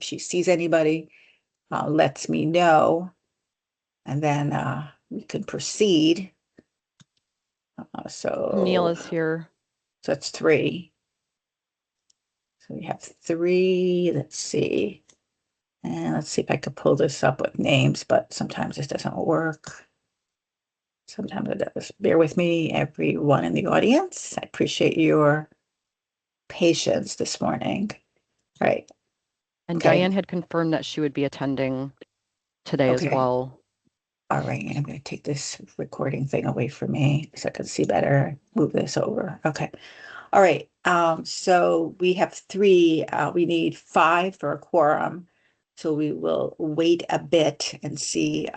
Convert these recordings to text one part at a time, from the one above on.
If she sees anybody, lets me know, and then we can proceed. Camille is here. So that's 3. So we have 3. Let's see. And let's see if I could pull this up with names, but sometimes this doesn't work. Sometimes it does. Bear with me, everyone in the audience. I appreciate your patience this morning. All right. And Okay. Diane had confirmed that she would be attending today as Okay. well. All right. I'm going to take this recording thing away from me so I can see better. Move this over. Okay. All right. So we have 3. We need 5 for a quorum. So we will wait a bit and see.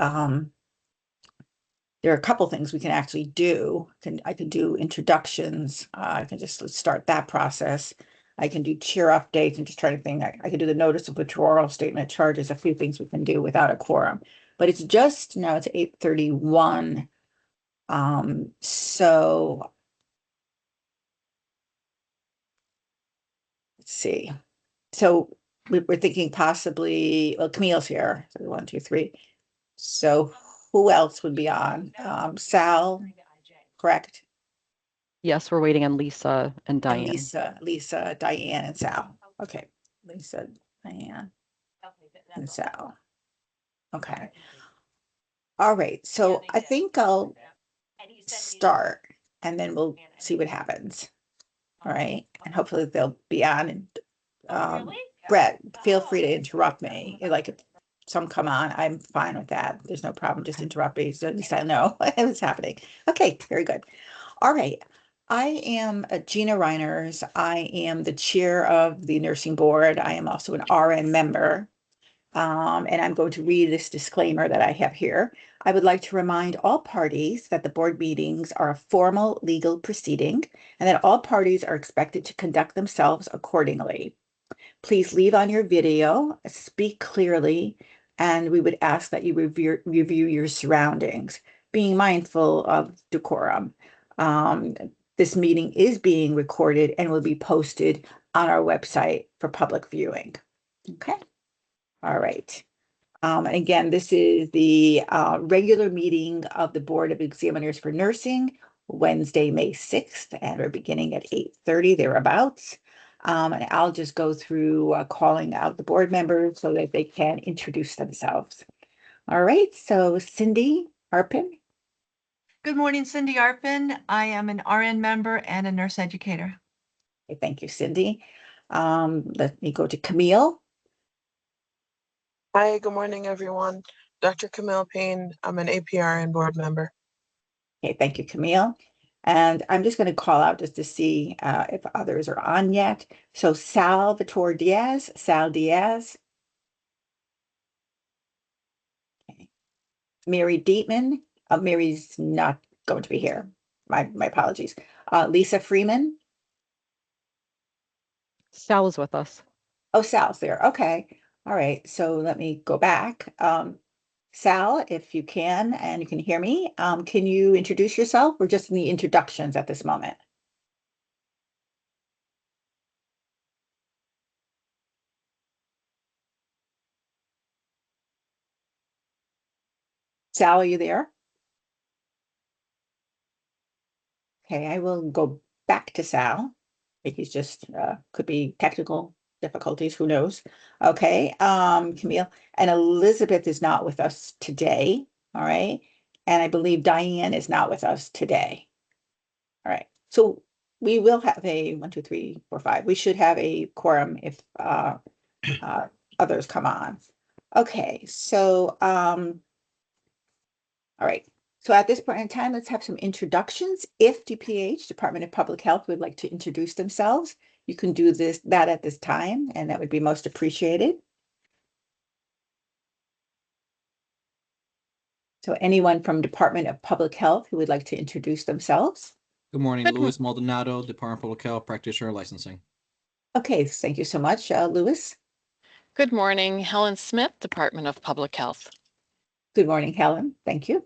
There are a couple things we can actually do. I can do introductions. I can just start that process. I can do chair updates and just try to think. I can do the notice of withdrawal, statement of charges, a few things we can do without a quorum. But it's just now it's 8:31. So let's see. So we're thinking possibly, well, Camille's here. So 1, 2, 3. So who else would be on? Sal, correct? Yes, we're waiting on Lisa and Diane. And Lisa, Diane, and Sal. Okay, Lisa, Diane, and Sal. Okay. All right. So I think I'll start and then we'll see what happens. All right. And hopefully they'll be on. And Brett, feel free to interrupt me. Like if some come on, I'm fine with that. There's no problem. Just interrupt me. So at least I know what's happening. Okay, very good. All right. I am Gina Reiners. I am the chair of the nursing board. I am also an RN member. And I'm going to read this disclaimer that I have here. I would like to remind all parties that the board meetings are a formal legal proceeding and that all parties are expected to conduct themselves accordingly. Please leave on your video, speak clearly, and we would ask that you review your surroundings, being mindful of decorum. This meeting is being recorded and will be posted on our website for public viewing. Okay. All right. And again, this is the regular meeting of the Board of Examiners for Nursing, Wednesday, May 6th, and we're beginning at 8:30 thereabouts. And I'll just go through calling out the board members so that they can introduce themselves. All right, so Cindy Arpin. Good morning, Cindy Arpin. I am an RN member and a nurse educator. Okay, thank you, Cindy. Let me go to Camille. Hi, good morning, everyone. Dr. Camille Payne. I'm an APRN board member. Okay, thank you, Camille. And I'm just going to call out just to see if others are on yet. So Salvatore Diaz, Sal Diaz. Okay. Mary Dietman. Mary's not going to be here. My apologies. Lisa Freeman. Sal is with us. Oh, Sal's there. Okay. All right. So let me go back. Sal, if you can, and you can hear me, can you introduce yourself? We're just in the introductions at this moment. Sal, are you there? Okay, I will go back to Sal. I think he's just could be technical difficulties, who knows? Okay, Camille and Elizabeth is not with us today. All right. And I believe Diane is not with us today. All right. So we will have a 1, 2, 3, 4, 5. We should have a quorum if others come on. Okay, so all right. So at this point in time, let's have some introductions. If DPH, Department of Public Health, would like to introduce themselves, you can do that at this time, and that would be most appreciated. So anyone from Department of Public Health who would like to introduce themselves? Good morning, Louis Maldonado, Department of Public Health, Practitioner Licensing. Okay, thank you so much, Louis. Good morning, Helen Smith, Department of Public Health. Good morning, Helen. Thank you.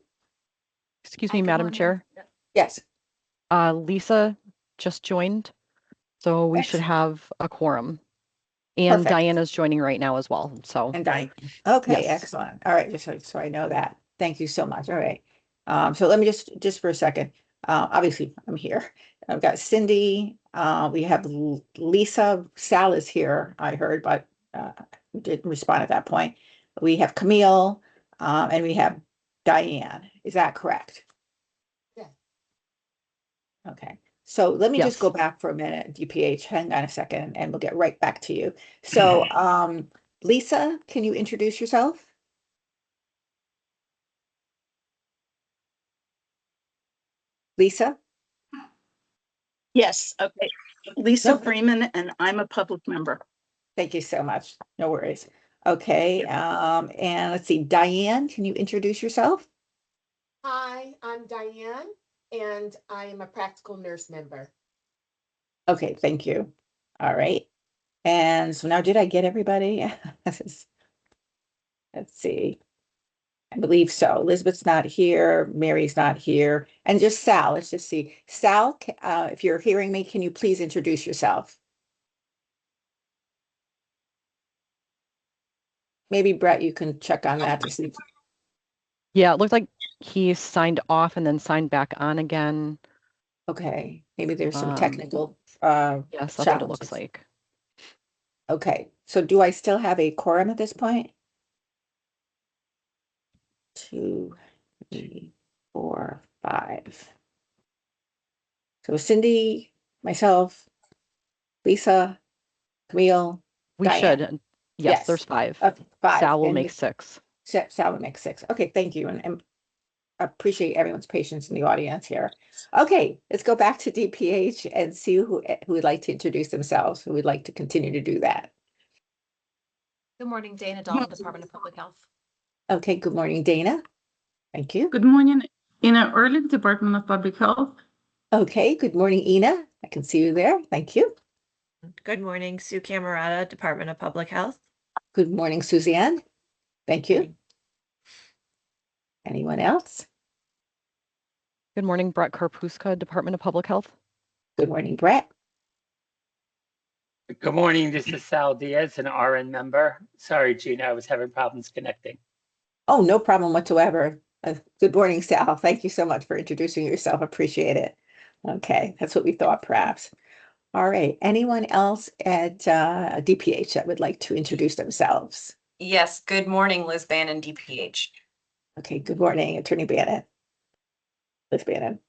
Excuse me, Madam Chair. Yes. Lisa just joined, so we should have a quorum. And Perfect. Diana's joining right now as well. So And Diane. Okay, Yes. excellent. All right, just so I know that. Thank you so much. All right. So let me just for a second. Obviously I'm here. I've got Cindy. We have Lisa. Sal is here, I heard, but we didn't respond at that point. We have Camille, and we have Diane. Is that correct? Yeah. Okay. So let me just Yes. go back for a minute, DPH. Hang on a second, and we'll get right back to you. So, Lisa, can you introduce yourself? Lisa? Yes, okay. Lisa Nope. Freeman, and I'm a public member. Thank you so much. No worries. Okay, and let's see, Diane, can you introduce yourself? Hi, I'm Diane, and I am a practical nurse member. Okay, thank you. All right. And so now did I get everybody? Let's see. I believe so. Elizabeth's not here. Mary's not here. And just Sal, let's just see. Sal, if you're hearing me, can you please introduce yourself? Maybe Brett, you can check on that to see. Yeah, it looked like he signed off and then signed back on again. Okay, maybe there's some Um, technical Yes, that's what it looks challenges. like. Okay, so do I still have a quorum at this point? 2, 3, 4, 5. So Cindy, myself, Lisa, Camille, We Diane. should. Yes, Yes. there's 5. Okay, 5. Sal will And make 6. Sal would make 6. Okay, thank you. And appreciate everyone's patience in the audience here. Okay, let's go back to DPH and see who would like to introduce themselves, who would like to continue to do that. Good morning, Dana Dahl, Department of Public Health. Okay, good morning, Dana. Thank you. Good morning, Ina Ehrlich, Department of Public Health. Okay, good morning, Ina. I can see you there. Thank you. Good morning, Sue Camerata, Department of Public Health. Good morning, Suzanne. Thank you. Anyone else? Good morning, Brett Karpuska, Department of Public Health. Good morning, Brett. Good morning, this is Sal Diaz, an RN member. Sorry, Gina, I was having problems connecting. Oh, no problem whatsoever. Good morning, Sal. Thank you so much for introducing yourself. Appreciate it. Okay, that's what we thought perhaps. All right, anyone else at DPH that would like to introduce themselves? Yes, good morning, Liz Bannon, DPH. Okay, good morning, Attorney Bannon. Liz Bannon.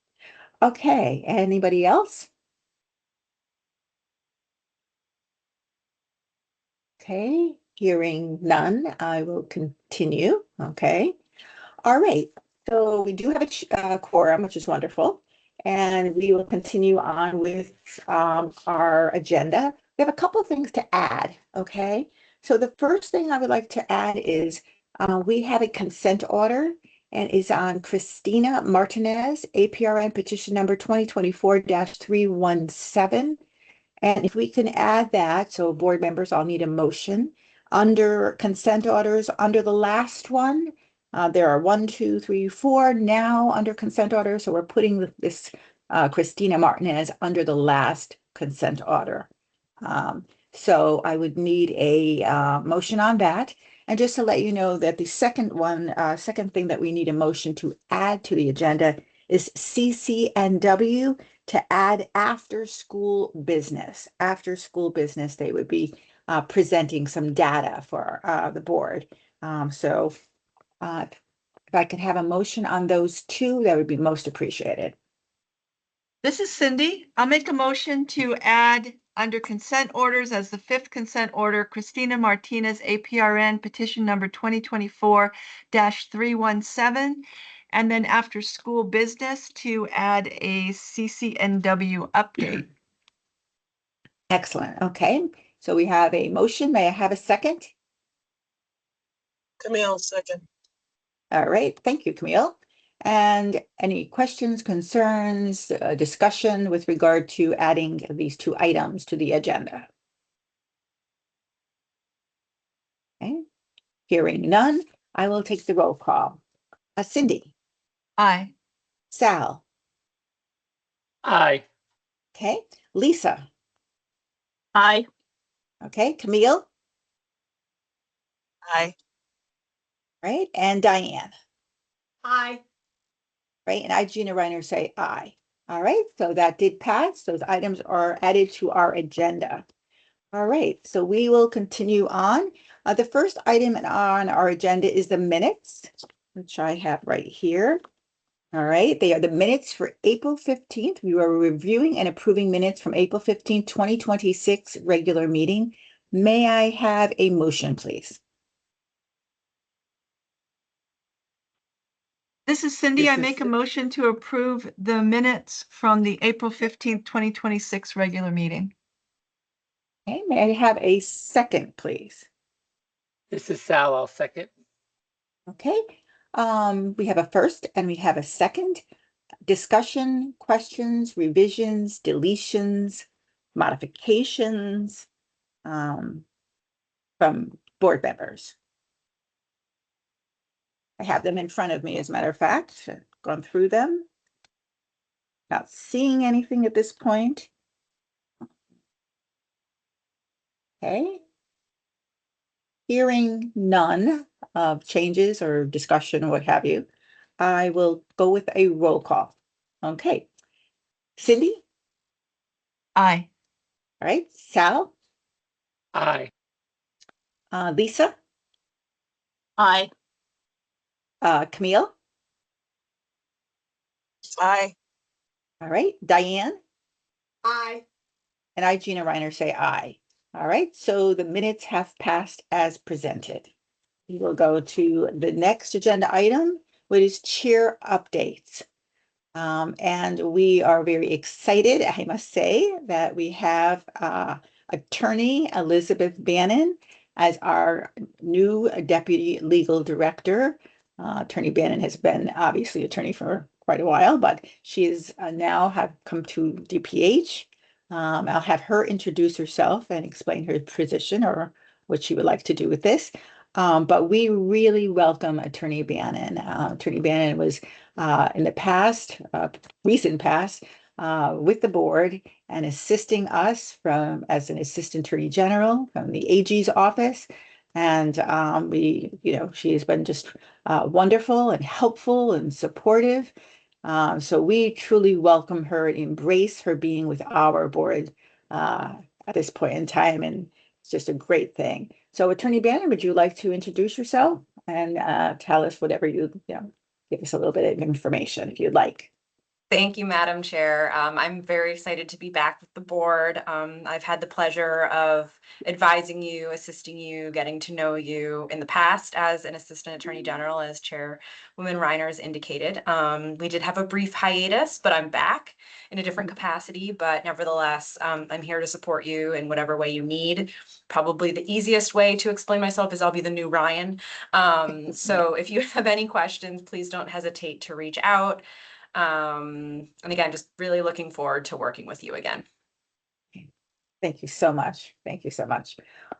Okay, anybody else? Okay, hearing none, I will continue. Okay. All right. So we do have a quorum, which is wonderful. And we will continue on with our agenda. We have a couple of things to add. Okay. So the first thing I would like to add is we have a consent order and is on Christina Martinez, APRN petition number 2024-317. And if we can add that, so board members all need a motion under consent orders under the last one. There are 1, 2, 3, 4 now under consent order. So we're putting this Christina Martinez under the last consent order. So I would need a motion on that. And just to let you know that the second one, second thing that we need a motion to add to the agenda is CCNW to add after school business. After school business, they would be presenting some data for the board. So if I could have a motion on those two, that would be most appreciated. This is Cindy. I'll make a motion to add under consent orders as the 5th consent order, Christina Martinez, APRN petition number 2024-317. And then after school business to add a CCNW update. Excellent. Okay. So we have a motion. May I have a second? Camille, second. All right. Thank you, Camille. And any questions, concerns, discussion with regard to adding these two items to the agenda? Okay. Hearing none, I will take the roll call. Cindy. Aye. Sal. Aye. Okay. Lisa. Aye. Okay, Camille, Aye. right? And Diane, Aye. right? And I, Gina Reiner, say aye. All right, so that did pass. Those items are added to our agenda. All right, so we will continue on. The first item on our agenda is the minutes, which I have right here. All right, they are the minutes for April 15th. We were reviewing and approving minutes from April 15th, 2026 regular meeting. May I have a motion, please? This is Cindy. This I is make a Cindy. motion to approve the minutes from the April 15th, 2026 regular meeting. Okay, may I have a second, please? This is Sal. I'll second. Okay, we have a first and we have a second. Discussion, questions, revisions, deletions, modifications from board members. I have them in front of me, as a matter of fact. I've gone through them. Not seeing anything at this point. Okay. Hearing none of changes or discussion, what have you, I will go with a roll call. Okay. Cindy? Aye. All right. Sal? Aye. Lisa? Aye. Camille? Aye. All right. Diane? Aye. And I, Gina Reiner, say aye. All right. So the minutes have passed as presented. We will go to the next agenda item, which is chair updates. And we are very excited, I must say, that we have attorney Elizabeth Bannon as our new deputy legal director. Attorney Bannon has been obviously attorney for quite a while, but she is now have come to DPH. I'll have her introduce herself and explain her position or what she would like to do with this. But we really welcome Attorney Bannon. Attorney Bannon was in the past, recent past, with the board and assisting us as an assistant attorney general from the AG's office. And she has been just wonderful and helpful and supportive. So we truly welcome her and embrace her being with our board at this point in time. And it's just a great thing. So Attorney Bannon, would you like to introduce yourself and tell us whatever give us a little bit of information if you'd like. Thank you, Madam Chair. I'm very excited to be back with the board. I've had the pleasure of advising you, assisting you, getting to know you in the past as an Assistant Attorney General, as Chairwoman Reiner has indicated. We did have a brief hiatus, but I'm back in a different capacity. But nevertheless, I'm here to support you in whatever way you need. Probably the easiest way to explain myself is I'll be the new Ryan. So if you have any questions, please don't hesitate to reach out. And again, just really looking forward to working with you again. Thank you so much. Thank you so much.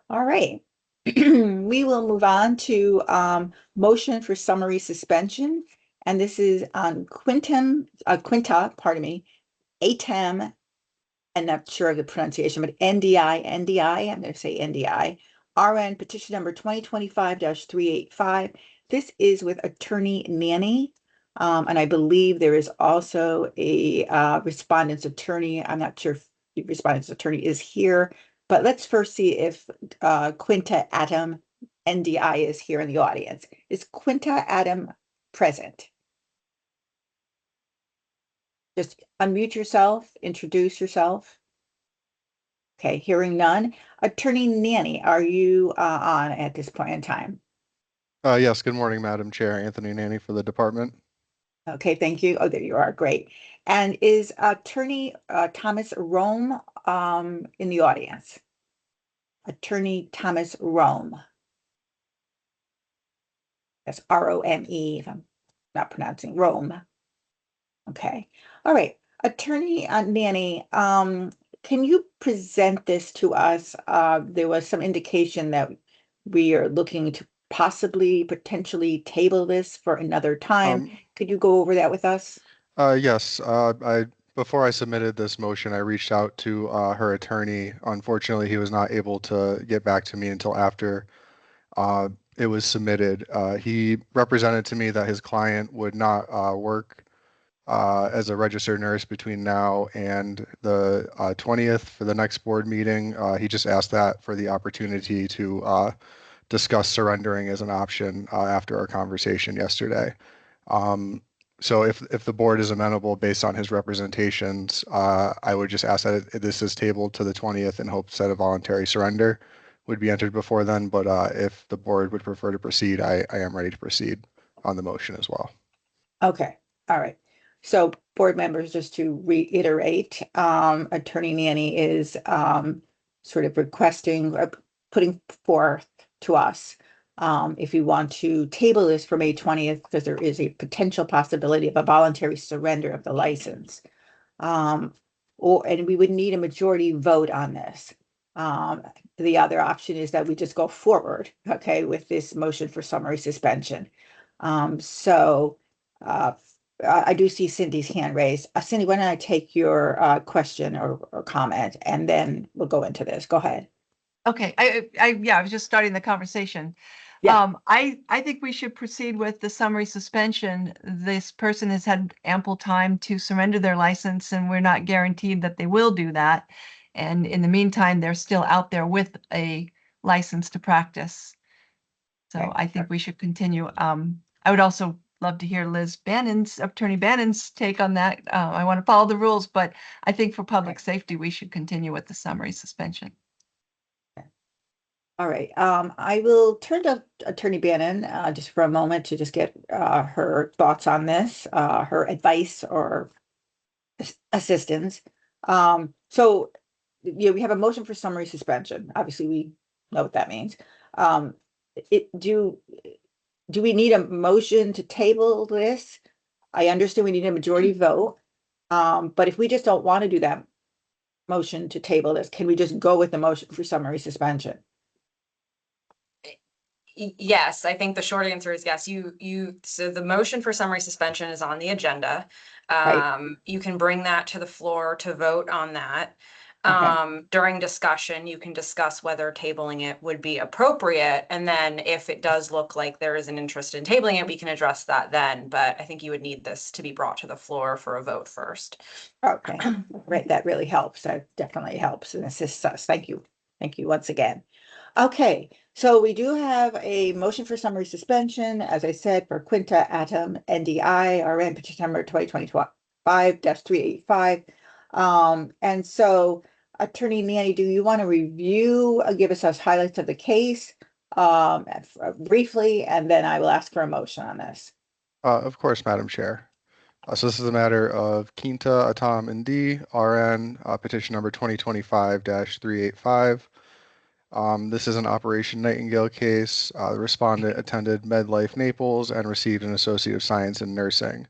All right. We will move on to motion for summary suspension. And this is on Quinta, ATEM, I'm not sure of the pronunciation, but NDI, I'm going to say NDI, RN petition number 2025-385. This is with Attorney Nanny. And I believe there is also a respondent's attorney. I'm not sure if the respondent's attorney is here, but let's first see if Quinta Adam NDI is here in the audience. Is Quinta Adam present? Just unmute yourself, introduce yourself. Okay, hearing none. Attorney Nanny, are you on at this point in time? Yes, good morning, Madam Chair. Anthony Nanny for the department. Okay, thank you. Oh, there you are. Great. And is Attorney Thomas Rome in the audience? Attorney Thomas Rome. That's R-O-M-E, if I'm not pronouncing Rome. Okay. All right. Attorney Nanny, can you present this to us? There was some indication that we are looking to potentially table this for another time. Could you go over that with us? Yes, I Before I submitted this motion, I reached out to her attorney. Unfortunately, he was not able to get back to me until after it was submitted. He represented to me that his client would not work as a registered nurse between now and the 20th for the next board meeting. He just asked that for the opportunity to discuss surrendering as an option after our conversation yesterday. So if the board is amenable based on his representations, I would just ask that this is tabled to the 20th in hopes that a voluntary surrender would be entered before then. But if the board would prefer to proceed, I am ready to proceed on the motion as well. Okay, all right. So board members, just to reiterate, Attorney Nanny is sort of requesting, putting forth to us if you want to table this for May 20th, because there is a potential possibility of a voluntary surrender of the license. And we would need a majority vote on this. The other option is that we just go forward, okay, with this motion for summary suspension. I do see Cindy's hand raised. Cindy, why don't I take your question or comment, and then we'll go into this. Go ahead. Okay, I was just starting the conversation. Yeah. I think we should proceed with the summary suspension. This person has had ample time to surrender their license, and we're not guaranteed that they will do that. And in the meantime, they're still out there with a license to practice. So Okay. I think we should continue. I would also love to hear Attorney Bannon's take on that. I want to follow the rules, but I think for public safety, we should continue with the summary suspension. All right. I will turn to Attorney Bannon just for a moment to just get her thoughts on this, her advice or assistance. So we have a motion for summary suspension. Obviously, we know what that means. Do we need a motion to table this? I understand we need a majority vote. But if we just don't want to do that motion to table this, can we just go with the motion for summary suspension? Yes, I think the short answer is yes. So the motion for summary suspension is on the agenda. Right. You can bring that to the floor to vote on that. Okay. During discussion, you can discuss whether tabling it would be appropriate. And then if it does look like there is an interest in tabling it, we can address that then. But I think you would need this to be brought to the floor for a vote first. Okay, right, that really helps. That definitely helps and assists us. Thank you. Thank you once again. Okay, so we do have a motion for summary suspension, as I said, for Quinta Atom NDI, RN petition number 2025-385. And so Attorney Nanny, do you want to review, give us those highlights of the case briefly, and then I will ask for a motion on this. Of course, Madam Chair. So this is a matter of Quinta Atom ND, RN, petition number 2025-385. This is an Operation Nightingale case. The respondent attended MedLife Naples and received an Associate of Science in Nursing.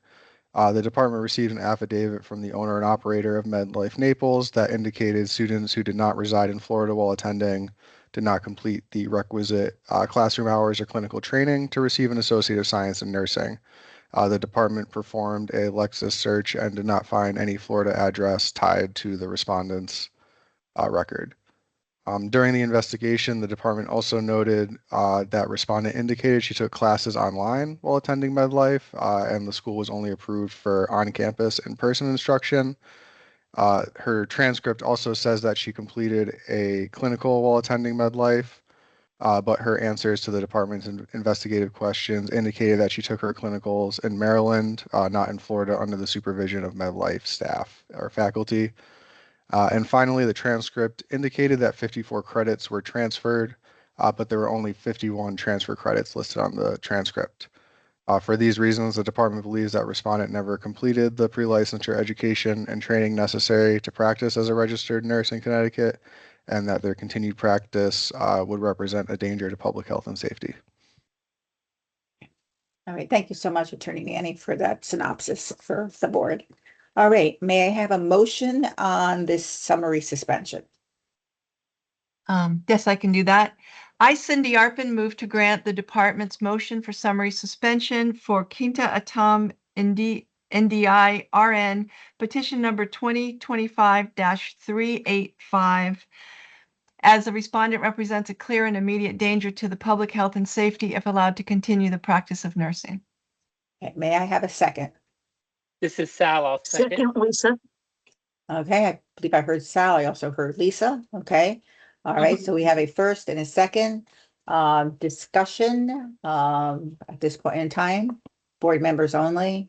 The department received an affidavit from the owner and operator of MedLife Naples that indicated students who did not reside in Florida while attending did not complete the requisite classroom hours or clinical training to receive an Associate of Science in Nursing. The department performed a Lexis search and did not find any Florida address tied to the respondent's record. During the investigation, the department also noted that respondent indicated she took classes online while attending MedLife, and the school was only approved for on-campus in-person instruction. Her transcript also says that she completed a clinical while attending MedLife, but her answers to the department's investigative questions indicated that she took her clinicals in Maryland, not in Florida, under the supervision of MedLife staff or faculty. And finally, the transcript indicated that 54 credits were transferred, but there were only 51 transfer credits listed on the transcript. For these reasons, the department believes that respondent never completed the pre-licensure education and training necessary to practice as a registered nurse in Connecticut, and that their continued practice would represent a danger to public health and safety. All right, thank you so much, Attorney Nanny, for that synopsis for the board. All right, may I have a motion on this summary suspension? Yes, I can do that. I, Cindy Arpin, move to grant the department's motion for summary suspension for Quinta Atom ND NDI RN, petition number 2025-385. As the respondent represents a clear and immediate danger to the public health and safety if allowed to continue the practice of nursing. Okay, may I have a second? This is Sal. I'll second. Second, Lisa. Okay, I believe I heard Sal. I also heard Lisa. Okay. All right, so we have a first and a second discussion at this point in time. Board members only.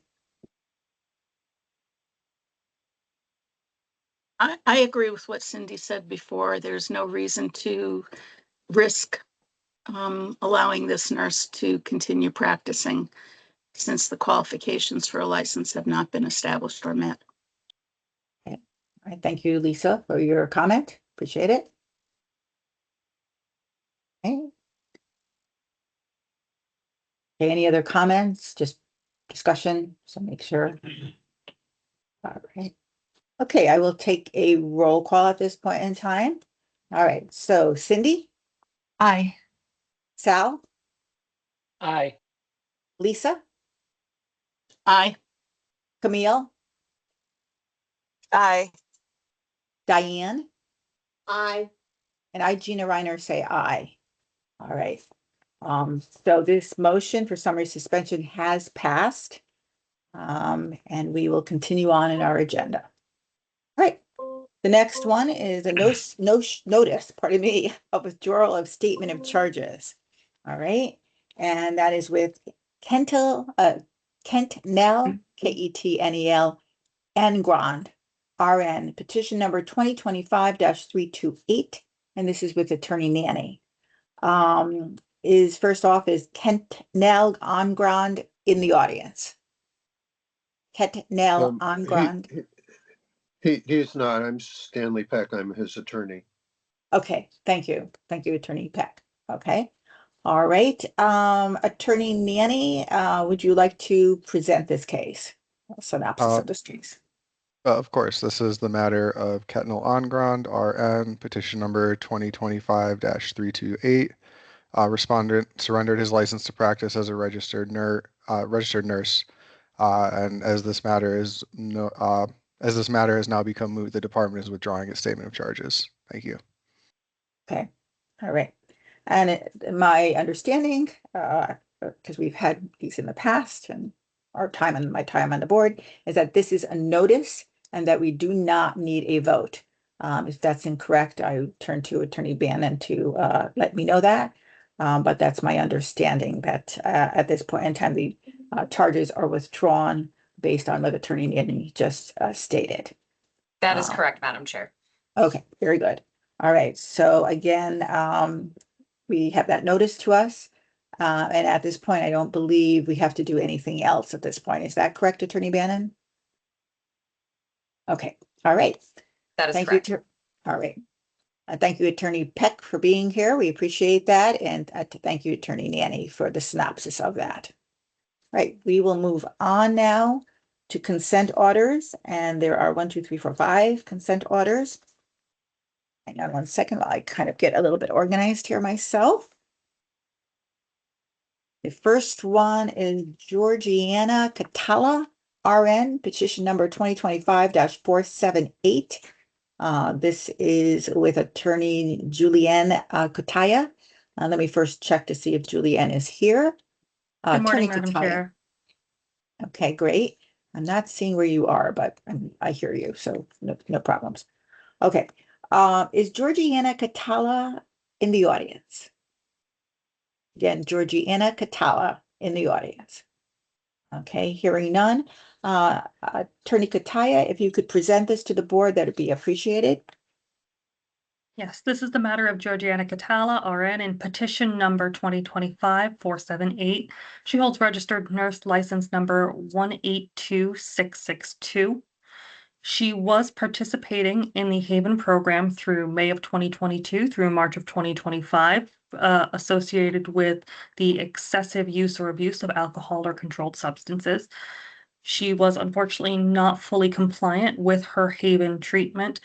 I agree with what Cindy said before. There's no reason to risk allowing this nurse to continue practicing since the qualifications for a license have not been established or met. All right, thank you, Lisa, for your comment. Appreciate it. Okay. Okay, any other comments? Just discussion, so make sure. All right. Okay, I will take a roll call at this point in time. All right, so Cindy, Aye. Sal, Aye. Lisa, Aye. Camille, Aye. Diane, Aye. and I, Gina Reiner, say aye. All right. So this motion for summary suspension has passed. And we will continue on in our agenda. All right. The next one is a notice, pardon me, of withdrawal of statement of charges. All right. And that is with Kentnell, Ketnel, Engrand, RN, petition number 2025-328. And this is with Attorney Nanny. First off is Kentnell Engrand in the audience. Ketnell Engrand. He's not. I'm Stanley Peck. I'm his attorney. Okay, thank you. Thank you, Attorney Peck. Okay. All right. Attorney Nanny, would you like to present this case? A synopsis of this case. Of course, this is the matter of Ketnell Engrand, RN, petition number 2025-328. Respondent surrendered his license to practice as a registered nurse. And as this matter has now become moot, the department is withdrawing its statement of charges. Thank you. Okay. All right. And my understanding, because we've had these in the past and my time on the board, is that this is a notice and that we do not need a vote. If that's incorrect, I turn to Attorney Bannon to let me know that. But that's my understanding that at this point in time, the charges are withdrawn based on what Attorney Nanny just stated. That is correct, Madam Chair. Okay, very good. All right, so again, we have that notice to us. And at this point, I don't believe we have to do anything else at this point. Is that correct, Attorney Bannon? Okay, all right. That is Thank correct. you. All right. Thank you, Attorney Peck, for being here. We appreciate that. And thank you, Attorney Nanny, for the synopsis of that. Right, we will move on now to consent orders. And there are 5 consent orders. Hang on one second while I kind of get a little bit organized here myself. The first one is Georgiana Catala, RN, petition number 2025-478. This is with Attorney Julianne Kutaya. Let me first check to see if Julianne is here. Good morning, Attorney Madam Kutaya. Chair. Okay, great. I'm not seeing where you are, but I hear you, so no problems. Okay, is Georgiana Catala in the audience? Again, Georgiana Catala in the audience. Okay, hearing none. Attorney Kutaya, if you could present this to the board, that would be appreciated. Yes, this is the matter of Georgiana Catala, RN, in petition number 2025-478. She holds registered nurse license number 182662. She was participating in the Haven program through May of 2022 through March of 2025, associated with the excessive use or abuse of alcohol or controlled substances. She was unfortunately not fully compliant with her Haven treatment.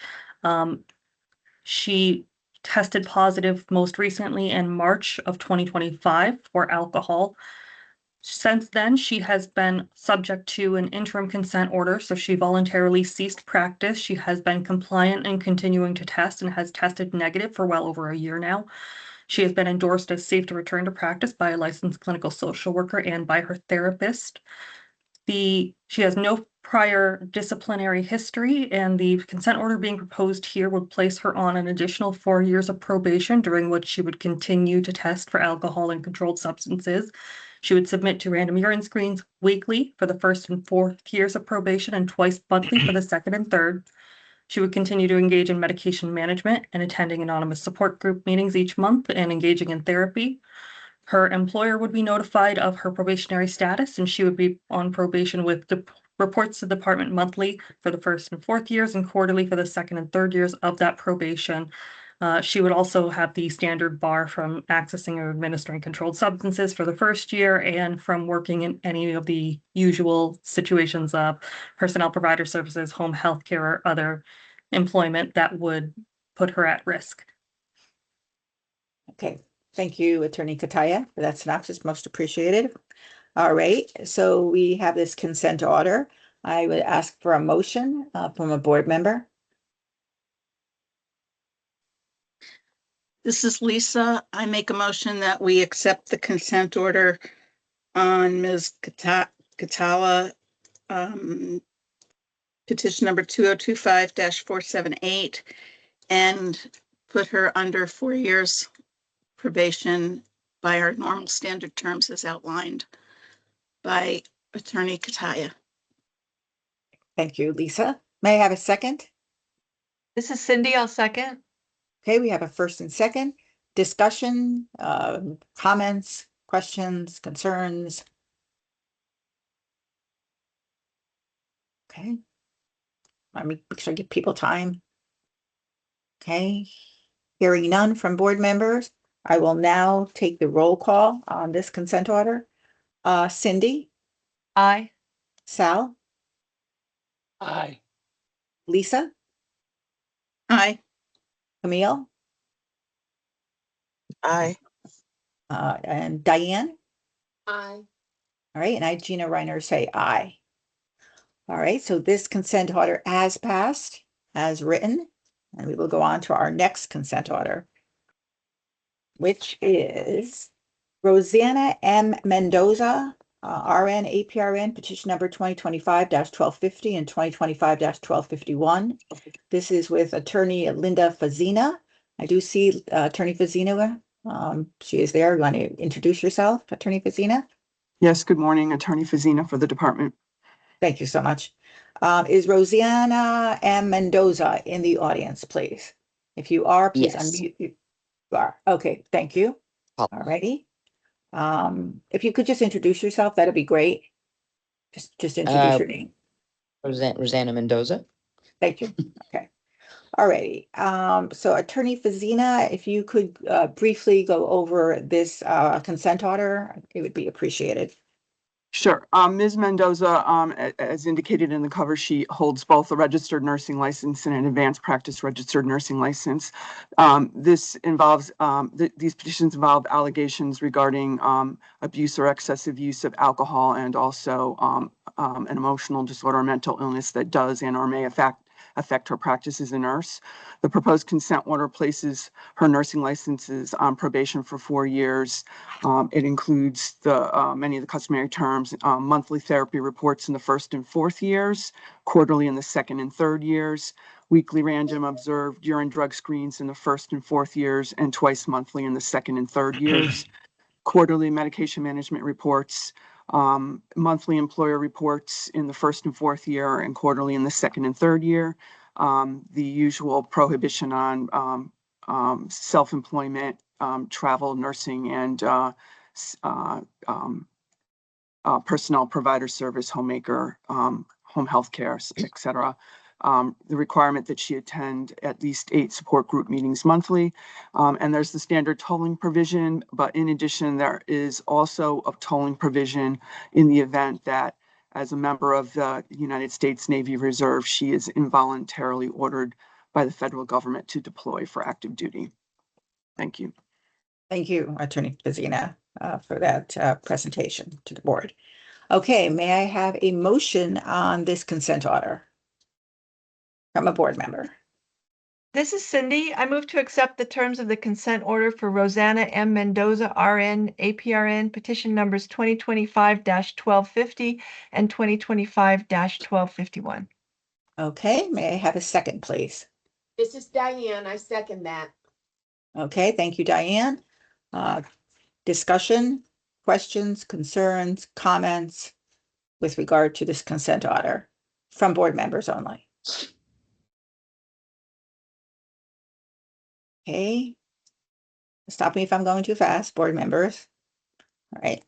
She tested positive most recently in March of 2025 for alcohol. Since then, she has been subject to an interim consent order, so she voluntarily ceased practice. She has been compliant and continuing to test and has tested negative for well over a year now. She has been endorsed as safe to return to practice by a licensed clinical social worker and by her therapist. She has no prior disciplinary history, and the consent order being proposed here would place her on an additional 4 years of probation, during which she would continue to test for alcohol and controlled substances. She would submit to random urine screens weekly for the first and fourth years of probation and twice monthly for the second and third. She would continue to engage in medication management and attending anonymous support group meetings each month and engaging in therapy. Her employer would be notified of her probationary status, and she would be on probation with reports to the department monthly for the first and fourth years and quarterly for the second and third years of that probation. She would also have the standard bar from accessing or administering controlled substances for the first year and from working in any of the usual situations of personnel provider services, home health care, or other employment that would put her at risk. Okay, thank you, Attorney Kataya, for that synopsis, most appreciated. All right, so we have this consent order. I would ask for a motion from a board member. This is Lisa. I make a motion that we accept the consent order on Ms. Katala, petition number 2025-478, and put her under 4 years probation by our normal standard terms as outlined by Attorney Kataya. Thank you, Lisa. May I have a second? This is Cindy. I'll second. Okay, we have a first and second. Discussion, comments, questions, concerns. Okay. Let me make sure I give people time. Okay. Hearing none from board members, I will now take the roll call on this consent order. Cindy? Aye. Sal? Aye. Lisa? Aye. Camille? Aye. And Diane? Aye. All right, and I, Gina Reiner, say aye. All right, so this consent order has passed as written, and we will go on to our next consent order, which is Rosanna M. Mendoza, RN, APRN, petition number 2025-1250 and 2025-1251. This is with attorney Linda Fazina. I do see attorney Fazina. She is there. You want to introduce yourself, attorney Fazina? Yes, good morning, Attorney Fazina for the department. Thank you so much. Is Rosanna M. Mendoza in the audience, please? If you are, please unmute. You are. Okay, thank you. All righty. If you could just introduce yourself, that'd be great. Just introduce your name. Rosanna Mendoza. Thank you. Okay. All righty. So Attorney Fazina, if you could briefly go over this consent order, it would be appreciated. Sure. Ms. Mendoza, as indicated in the cover sheet, holds both a registered nursing license and an advanced practice registered nursing license. This involves, these petitions involve allegations regarding abuse or excessive use of alcohol and also an emotional disorder or mental illness that does and or may affect her practice as a nurse. The proposed consent order places her nursing licenses on probation for 4 years. It includes many of the customary terms, monthly therapy reports in the first and fourth years, quarterly in the second and third years, weekly random observed urine drug screens in the first and fourth years, and twice monthly in the second and third years, quarterly medication management reports, monthly employer reports in the first and fourth year and quarterly in the second and third year, the usual prohibition on self-employment, travel, nursing, and personnel provider service, homemaker, home health care, etc. The requirement that she attend at least 8 support group meetings monthly. And there's the standard tolling provision, but in addition, there is also a tolling provision in the event that as a member of the United States Navy Reserve, she is involuntarily ordered by the federal government to deploy for active duty. Thank you. Thank you, Attorney Fazina. for that presentation to the board. Okay, may I have a motion on this consent order from a board member? This is Cindy. I move to accept the terms of the consent order for Rosanna M. Mendoza, RN, APRN, petition numbers 2025-1250 and 2025-1251. Okay, may I have a second, please? This is Diane. I second that. Okay, thank you, Diane. Discussion, questions, concerns, comments with regard to this consent order from board members only. Okay. Stop me if I'm going too fast, board members. All right.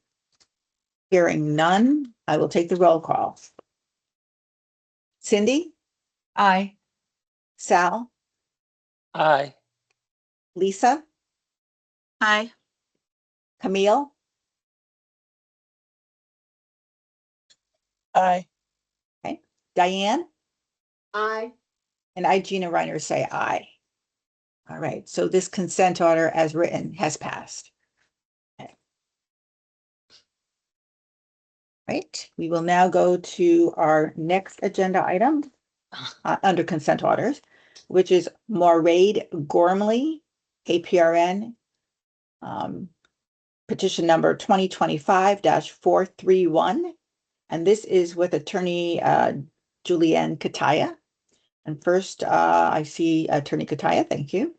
Hearing none, I will take the roll call. Cindy? Aye. Sal? Aye. Lisa? Aye. Camille? Aye. Okay. Diane? Aye. And I, Gina Reiner, say aye. All right, so this consent order as written has passed. Okay. Right, we will now go to our next agenda item under consent orders, which is Moraid Gormley, APRN, petition number 2025-431. And this is with attorney Julianne Kataya. And first, I see Attorney Kataya, thank you.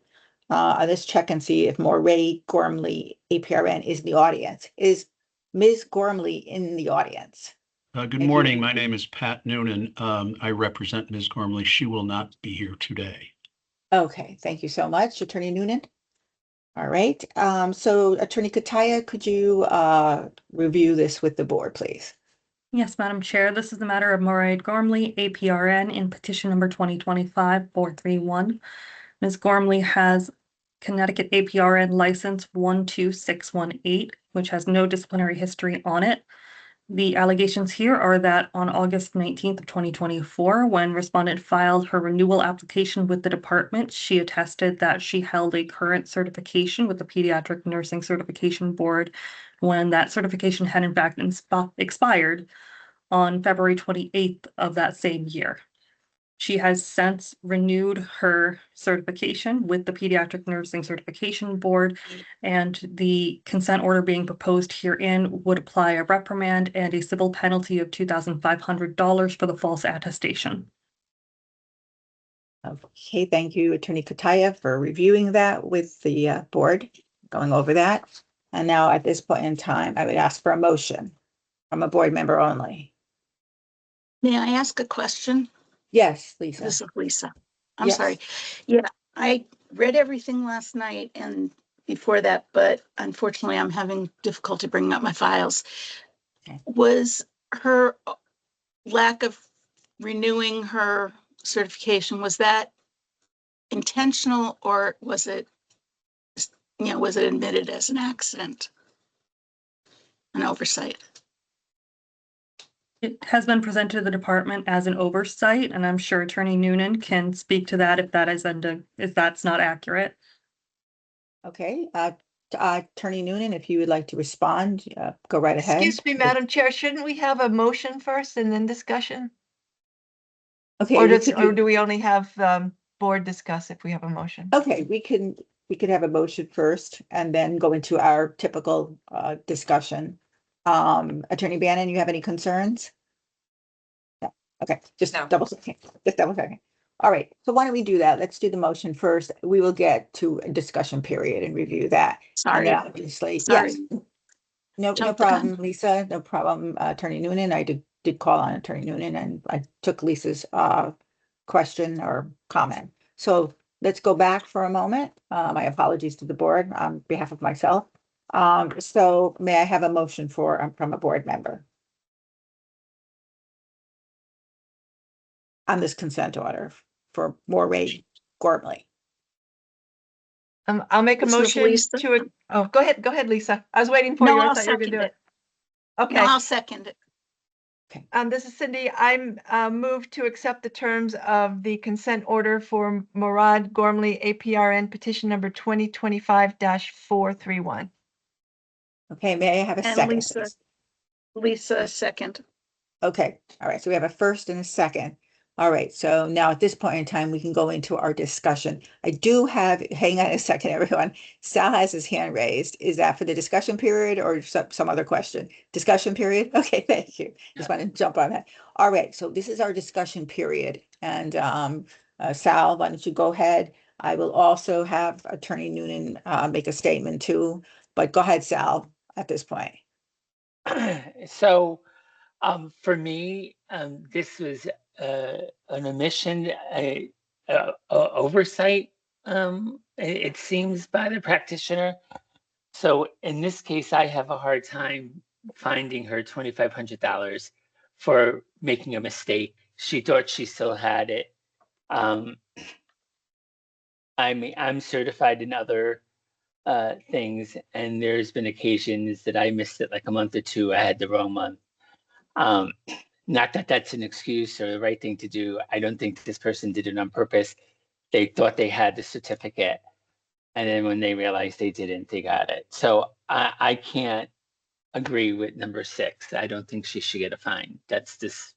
Let's check and see if Moraid Gormley, APRN, is in the audience. Is Ms. Gormley in the audience? Good Thank morning. you. My name is Pat Noonan. I represent Ms. Gormley. She will not be here today. Okay, thank you so much, Attorney Noonan. All right, so Attorney Kataya, could you review this with the board, please? Yes, Madam Chair, this is the matter of Moraid Gormley, APRN, in petition number 2025-431. Ms. Gormley has Connecticut APRN license 12618, which has no disciplinary history on it. The allegations here are that on August 19th of 2024, when respondent filed her renewal application with the department, she attested that she held a current certification with the Pediatric Nursing Certification Board when that certification had in fact expired on February 28th of that same year. She has since renewed her certification with the Pediatric Nursing Certification Board, and the consent order being proposed herein would apply a reprimand and a civil penalty of $2,500 for the false attestation. Okay, thank you, Attorney Kataya, for reviewing that with the board, going over that. And now at this point in time, I would ask for a motion from a board member only. May I ask a question? Yes, Lisa. This is Lisa. I'm Yes. sorry. Yeah, I read everything last night and before that, but unfortunately I'm having difficulty bringing up my files. Okay. Was her lack of renewing her certification, was that intentional or was it, was it admitted as an accident? An oversight? It has been presented to the department as an oversight, and I'm sure Attorney Noonan can speak to that if that is if that's not accurate. Okay, Attorney Noonan, if you would like to respond, go right ahead. Excuse me, Madam Chair, shouldn't we have a motion first and then discussion? Okay, Or we do we only have board discuss if we have a motion? okay, we could have a motion first and then go into our typical discussion. Attorney Bannon, you have any concerns? No. Okay, just No. double checking. Just double checking. All right, so why don't we do that? Let's do the motion first. We will get to a discussion period and review that. Sorry. And then obviously, Sorry. yes. No Jumped the gun. problem, Lisa. No problem, Attorney Noonan. I did call on Attorney Noonan and I took Lisa's question or comment. So let's go back for a moment. My apologies to the board on behalf of myself. So may I have a motion from a board member on this consent order for Moraid Gormley? I'll make a This is motion Lisa. to, oh, go ahead, Lisa. I was waiting for No, you. I I'll thought you were gonna second do it. Okay. No, I'll second it. This is Cindy. I'm moved to accept the terms of the consent order for Moraid Gormley, APRN petition number 2025-431. Okay, may I have a And second? Lisa, please? Lisa, second. Okay, all right, so we have a first and a second. All right, so now at this point in time, we can go into our discussion. I do have, hang on a second, everyone. Sal has his hand raised. Is that for the discussion period or some other question? Discussion period? Okay, thank you. Just want to jump on that. All right, so this is our discussion period. And Sal, why don't you go ahead? I will also have Attorney Noonan make a statement too, but go ahead, Sal, at this point. So, for me, this was an omission, a oversight, it seems, by the practitioner. So in this case, I have a hard time finding her $2,500 for making a mistake. She thought she still had it. I'm certified in other things, and there's been occasions that I missed it like a month or two. I had the wrong month. Not that that's an excuse or the right thing to do. I don't think this person did it on purpose. They thought they had the certificate, and then when they realized they didn't, they got it. So I can't agree with number 6. I don't think she should get a fine. That's just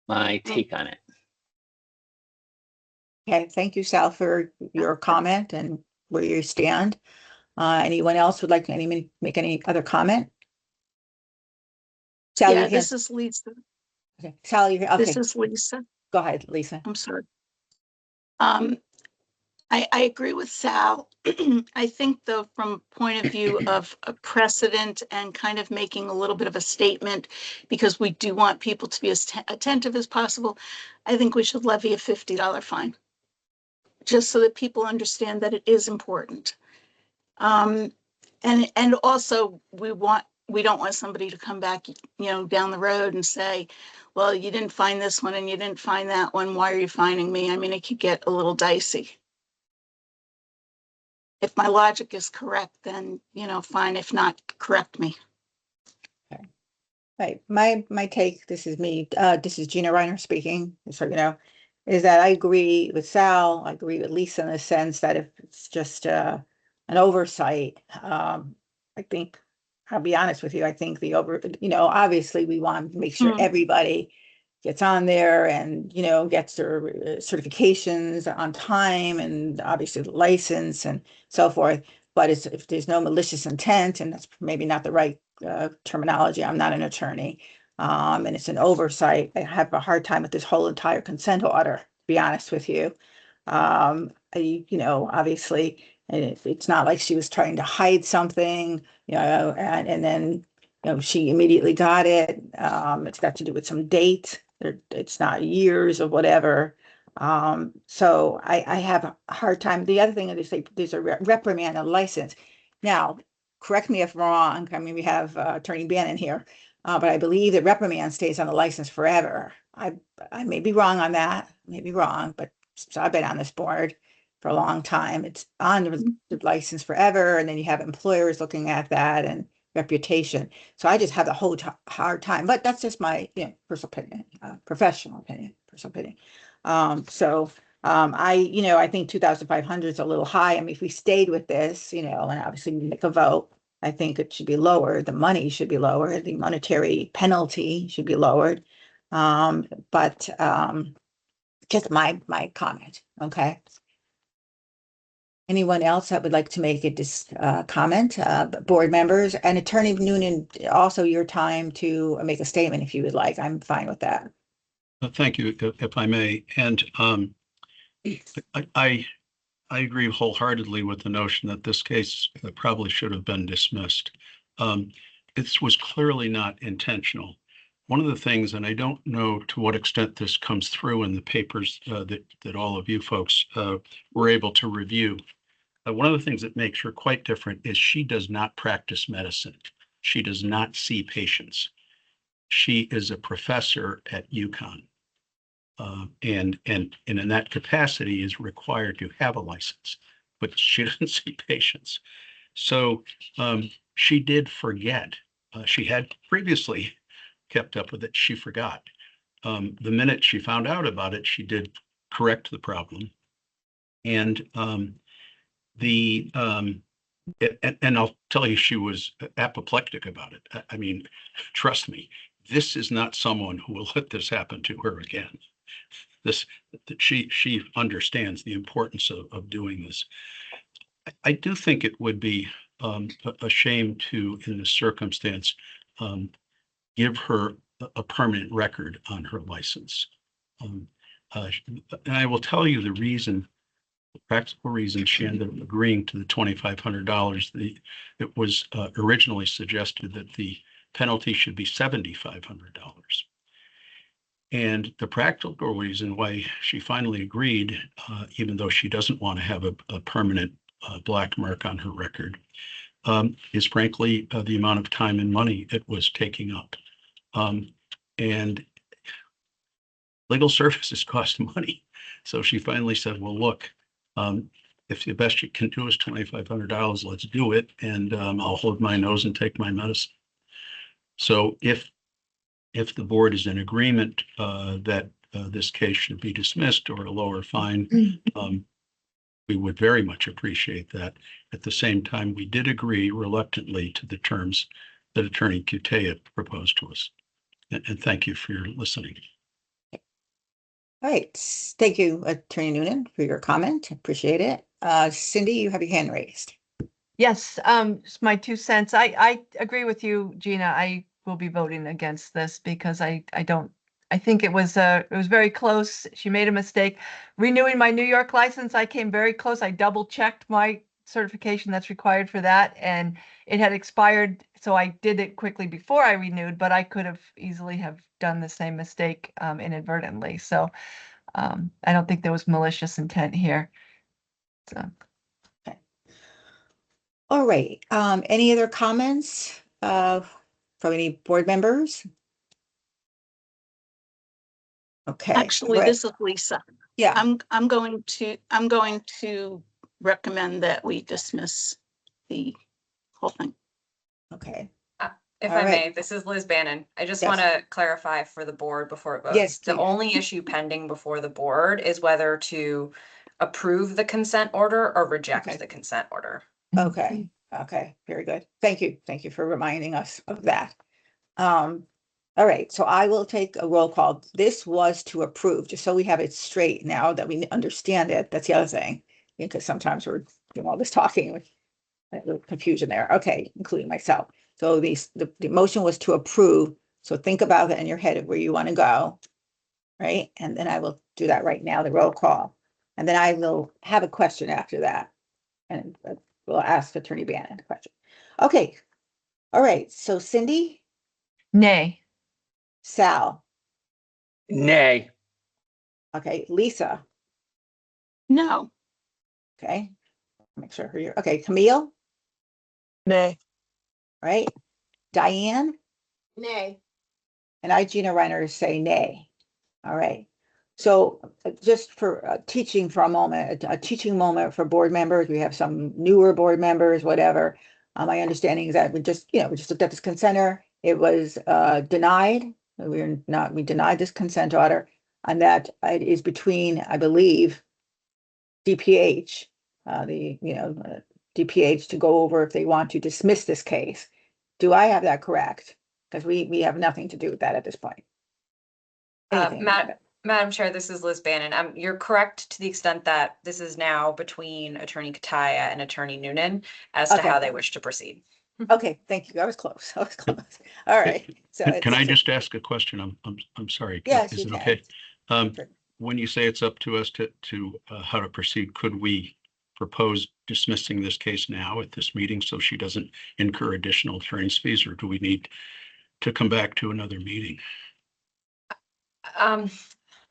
my take on it. Okay, thank you, Sal, for your comment and where you stand. Anyone else would like to make any other comment? Sal, Yeah, your this hand- is Lisa. okay. Sal, okay. This is Lisa. Go ahead, Lisa. I'm sorry. I agree with Sal. I think though, from point of view of a precedent and kind of making a little bit of a statement, because we do want people to be as attentive as possible, I think we should levy a $50 fine. Just so that people understand that it is important. And also we don't want somebody to come back, down the road and say, well, you didn't find this one and you didn't find that one. Why are you fining me? I mean, it could get a little dicey. If my logic is correct, then, fine. If not, correct me. Okay. Right. My take, this is me, this is Gina Reiner speaking, so is that I agree with Sal, I agree with Lisa in the sense that if it's just an oversight, I think, I'll be honest with you, I think obviously we want to make sure everybody gets on there and, gets their certifications on time and obviously the license and so forth. But if there's no malicious intent, and that's maybe not the right terminology, I'm not an attorney, and it's an oversight, I have a hard time with this whole entire consent order, to be honest with you. Obviously, and it's not like she was trying to hide something, and then, she immediately got it. It's got to do with some date. It's not years or whatever. So I have a hard time. The other thing is there's a reprimand and license. Now, correct me if I'm wrong. I mean, we have Attorney Bannon here, but I believe that reprimand stays on the license forever. I may be wrong on that, maybe wrong, but so I've been on this board for a long time. It's on the license forever, and then you have employers looking at that and reputation. So I just have a whole hard time, but that's just my personal opinion, professional opinion, personal opinion. I think 2,500 is a little high. I mean, if we stayed with this, and obviously we make a vote, I think it should be lower. The money should be lower. The monetary penalty should be lowered. But just my comment. Okay. Anyone else that would like to make a comment? Board members and Attorney Noonan, also your time to make a statement if you would like. I'm fine with that. Thank you, if I may. And I agree wholeheartedly with the notion that this case probably should have been dismissed. It was clearly not intentional. One of the things, and I don't know to what extent this comes through in the papers that all of you folks were able to review. One of the things that makes her quite different is she does not practice medicine. She does not see patients. She is a professor at UConn. And in that capacity is required to have a license, but she doesn't see patients. So she did forget. She had previously kept up with it. She forgot. The minute she found out about it, she did correct the problem. And And I'll tell you, she was apoplectic about it. I mean, trust me, this is not someone who will let this happen to her again. She understands the importance of doing this. I do think it would be a shame to, in this circumstance, give her a permanent record on her license. And I will tell you the reason, the practical reason she ended up agreeing to the $2,500. It was originally suggested that the penalty should be $7,500. And the practical reason why she finally agreed, even though she doesn't want to have a permanent black mark on her record, is frankly the amount of time and money it was taking up. And legal services cost money. So she finally said, well, look, if the best you can do is $2,500, let's do it. And I'll hold my nose and take my medicine. So if the board is in agreement that this case should be dismissed or a lower fine, we would very much appreciate that. At the same time, we did agree reluctantly to the terms that Attorney Kutea proposed to us. And thank you for your listening. All right. Thank you, Attorney Noonan, for your comment. Appreciate it. Cindy, you have your hand raised. Yes, just my 2 cents. I agree with you, Gina. I will be voting against this because I think it was very close. She made a mistake. Renewing my New York license, I came very close. I double checked my certification that's required for that, and it had expired. So I did it quickly before I renewed, but I could have easily have done the same mistake inadvertently. So I don't think there was malicious intent here. So. All right. Any other comments from any board members? Okay. Actually, this is Lisa. Yeah. I'm going to recommend that we dismiss the whole thing. Okay. If All I right. may, this is Liz Bannon. I just Yes. want to clarify for the board before it votes. Yes, The please. only issue pending before the board is whether to approve the consent order or reject Okay. the consent order. Okay. Okay. Very good. Thank you. Thank you for reminding us of that. All right. So I will take a roll call. This was to approve, just so we have it straight now that we understand it. That's the other thing, because sometimes we're doing all this talking with a little confusion there. Okay, including myself. So the motion was to approve. So think about it in your head of where you want to go. Right. And then I will do that right now, the roll call. And then I will have a question after that. And we'll ask Attorney Bannon a question. Okay. All right. So Cindy? Nay. Sal? Nay. Okay. Lisa? No. Okay. Make sure you're okay. Camille? Nay. Right. Diane? Nay. And I, Gina Reiner, say nay. All right. So just for teaching for a moment, a teaching moment for board members. We have some newer board members, whatever. My understanding is that we just looked at this consenter. It was denied. We denied this consent order, and that it is between, I believe, DPH, DPH to go over if they want to dismiss this case. Do I have that correct? Because we have nothing to do with that at this point. Madam Chair, this is Liz Bannon. You're correct to the extent that this is now between Attorney Kutea and Attorney Noonan as to how they wish to proceed. Okay, thank you. I was close. All right. So Can I just ask a question? I'm sorry. Yes, Is you it can. okay? When you say it's up to us to how to proceed, could we propose dismissing this case now at this meeting so she doesn't incur additional attorney's fees, or do we need to come back to another meeting?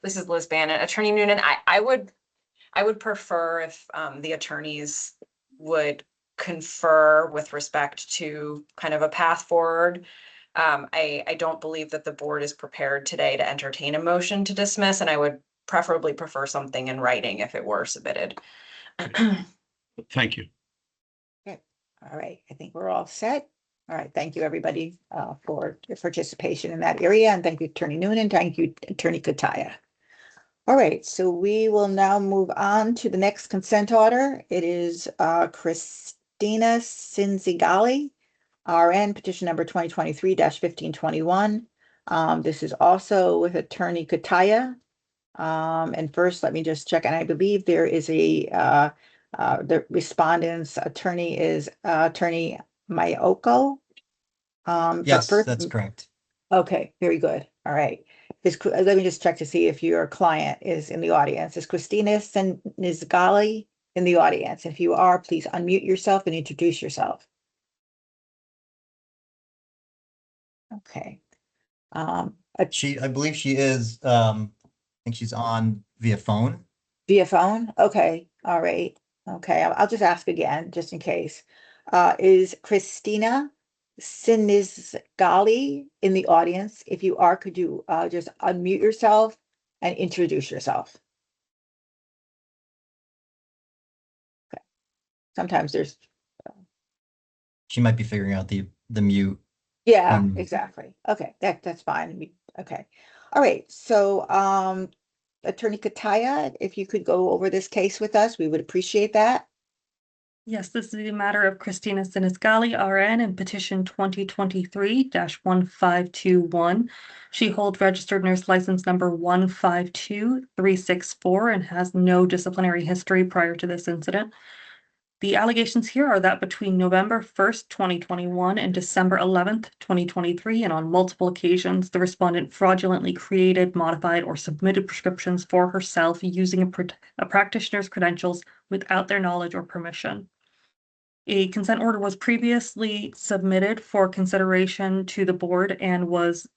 This is Liz Bannon. Attorney Noonan, I would prefer if the attorneys would confer with respect to kind of a path forward. I don't believe that the board is prepared today to entertain a motion to dismiss, and I would preferably prefer something in writing if it were submitted. Thank you. Okay. All right. I think we're all set. All right. Thank you, everybody, for your participation in that area. And thank you, Attorney Noonan. Thank you, Attorney Kutea. All right. So we will now move on to the next consent order. It is Christina Sinzigali, RN, petition number 2023-1521. This is also with Attorney Kataya. And first, let me just check, and I believe there is the respondent's attorney is Attorney Mayoko. But Yes, first, that's correct. okay, very good. All right. Let me just check to see if your client is in the audience. Is Christina Sinzigali in the audience? If you are, please unmute yourself and introduce yourself. Okay. I believe she is, I think she's on via phone. Via phone? Okay. All right. Okay. I'll just ask again, just in case. Is Christina Sinzigali in the audience? If you are, could you just unmute yourself and introduce yourself? Okay. Sometimes there's. She might be figuring out the mute. Yeah, exactly. Okay, that's fine. Okay. All right. So, Attorney Kataya, if you could go over this case with us, we would appreciate that. Yes, this is the matter of Christina Sinzigali, RN, and petition 2023-1521. She holds registered nurse license number 152364 and has no disciplinary history prior to this incident. The allegations here are that between November 1st, 2021 and December 11th, 2023, and on multiple occasions, the respondent fraudulently created, modified, or submitted prescriptions for herself using a practitioner's credentials without their knowledge or permission. A consent order was previously submitted for consideration to the board and was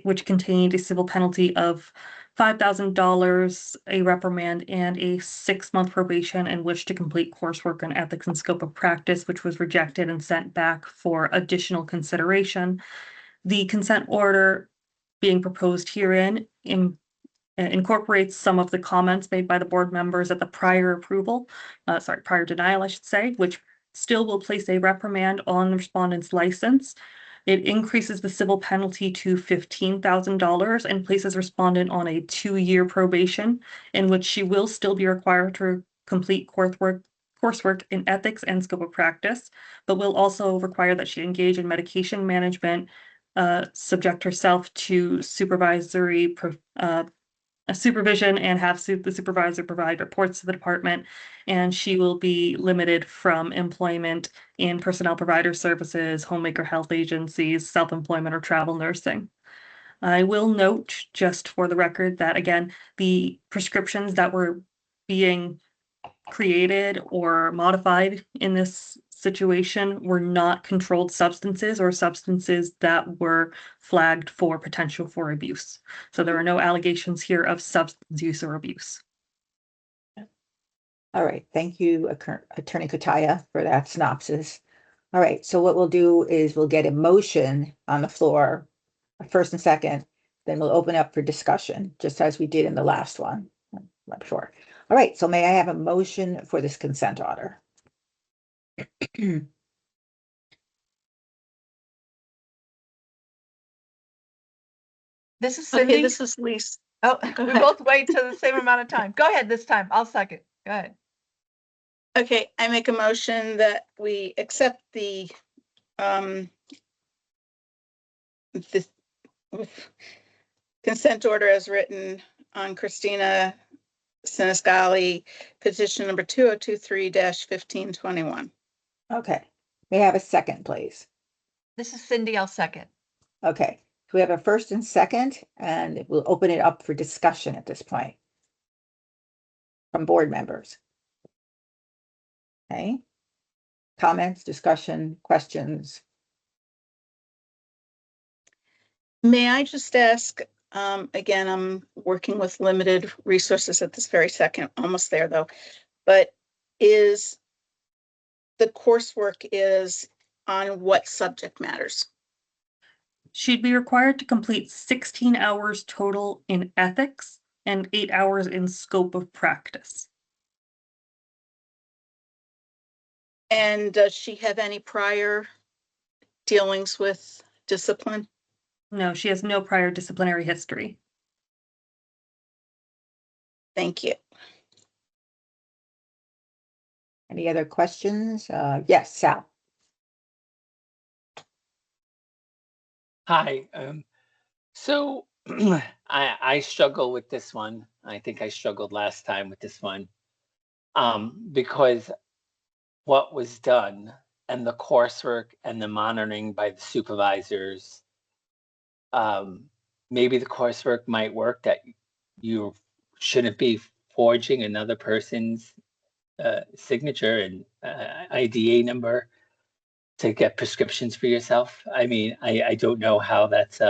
which contained a civil penalty of $5,000, a reprimand, and a 6-month probation in which to complete coursework on ethics and scope of practice, which was rejected and sent back for additional consideration. The consent order being proposed herein incorporates some of the comments made by the board members at the prior prior denial, I should say, which still will place a reprimand on the respondent's license. It increases the civil penalty to $15,000 and places respondent on a 2-year probation in which she will still be required to complete coursework in ethics and scope of practice, but will also require that she engage in medication management, subject herself to supervision, and have the supervisor provide reports to the department, and she will be limited from employment in personnel provider services, homemaker health agencies, self-employment, or travel nursing. I will note, just for the record, that again, the prescriptions that were being created or modified in this situation were not controlled substances or substances that were flagged for potential for abuse. So there are no allegations here of substance use or abuse. All right. Thank you, Attorney Kataya, for that synopsis. All right. So what we'll do is we'll get a motion on the floor, first and second, then we'll open up for discussion, just as we did in the last one. I'm sure. All right. So may I have a motion for this consent order? This is Cindy. Okay, this is Lisa. Oh, Go we ahead. both wait till the same amount of time. Go ahead this time. I'll second. Go ahead. Okay, I make a motion that we accept the consent order as written on Christina Sinzigali, petition number 2023-1521. Okay. May I have a second, please? This is Cindy. I'll second. Okay. So we have a first and second, and we'll open it up for discussion at this point from board members. Okay. Comments, discussion, questions? May I just ask, again, I'm working with limited resources at this very second, almost there though, but is the coursework is on what subject matters? She'd be required to complete 16 hours total in ethics and 8 hours in scope of practice. And does she have any prior dealings with discipline? No, she has no prior disciplinary history. Thank you. Any other questions? Yes, Sal. Hi. So I struggle with this one. I think I struggled last time with this one. Because what was done and the coursework and the monitoring by the supervisors, maybe the coursework might work that you shouldn't be forging another person's signature and IDA number to get prescriptions for yourself. I mean, I don't know how that's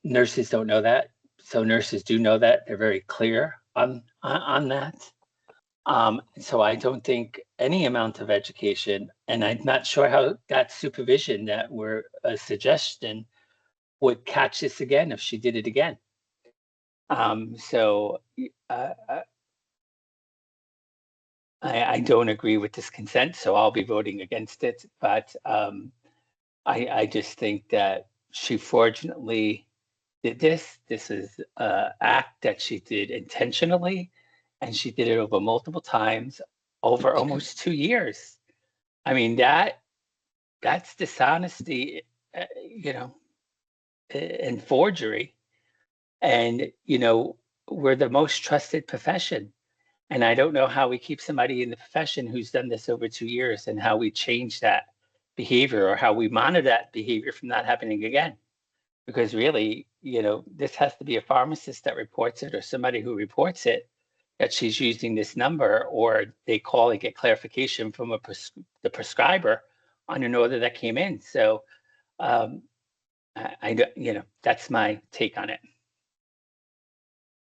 nurses don't know that. So nurses do know that. They're very clear on that. So I don't think any amount of education, and I'm not sure how that supervision that were a suggestion would catch this again if she did it again. So I don't agree with this consent, so I'll be voting against it. But I just think that she fortunately did this. This is an act that she did intentionally, and she did it over multiple times, over almost 2 years. I mean, that's dishonesty, and forgery. And, we're the most trusted profession. And I don't know how we keep somebody in the profession who's done this over 2 years and how we change that behavior or how we monitor that behavior from not happening again. Because really, this has to be a pharmacist that reports it or somebody who reports it that she's using this number, or they call and get clarification from the prescriber on an order that came in. So that's my take on it.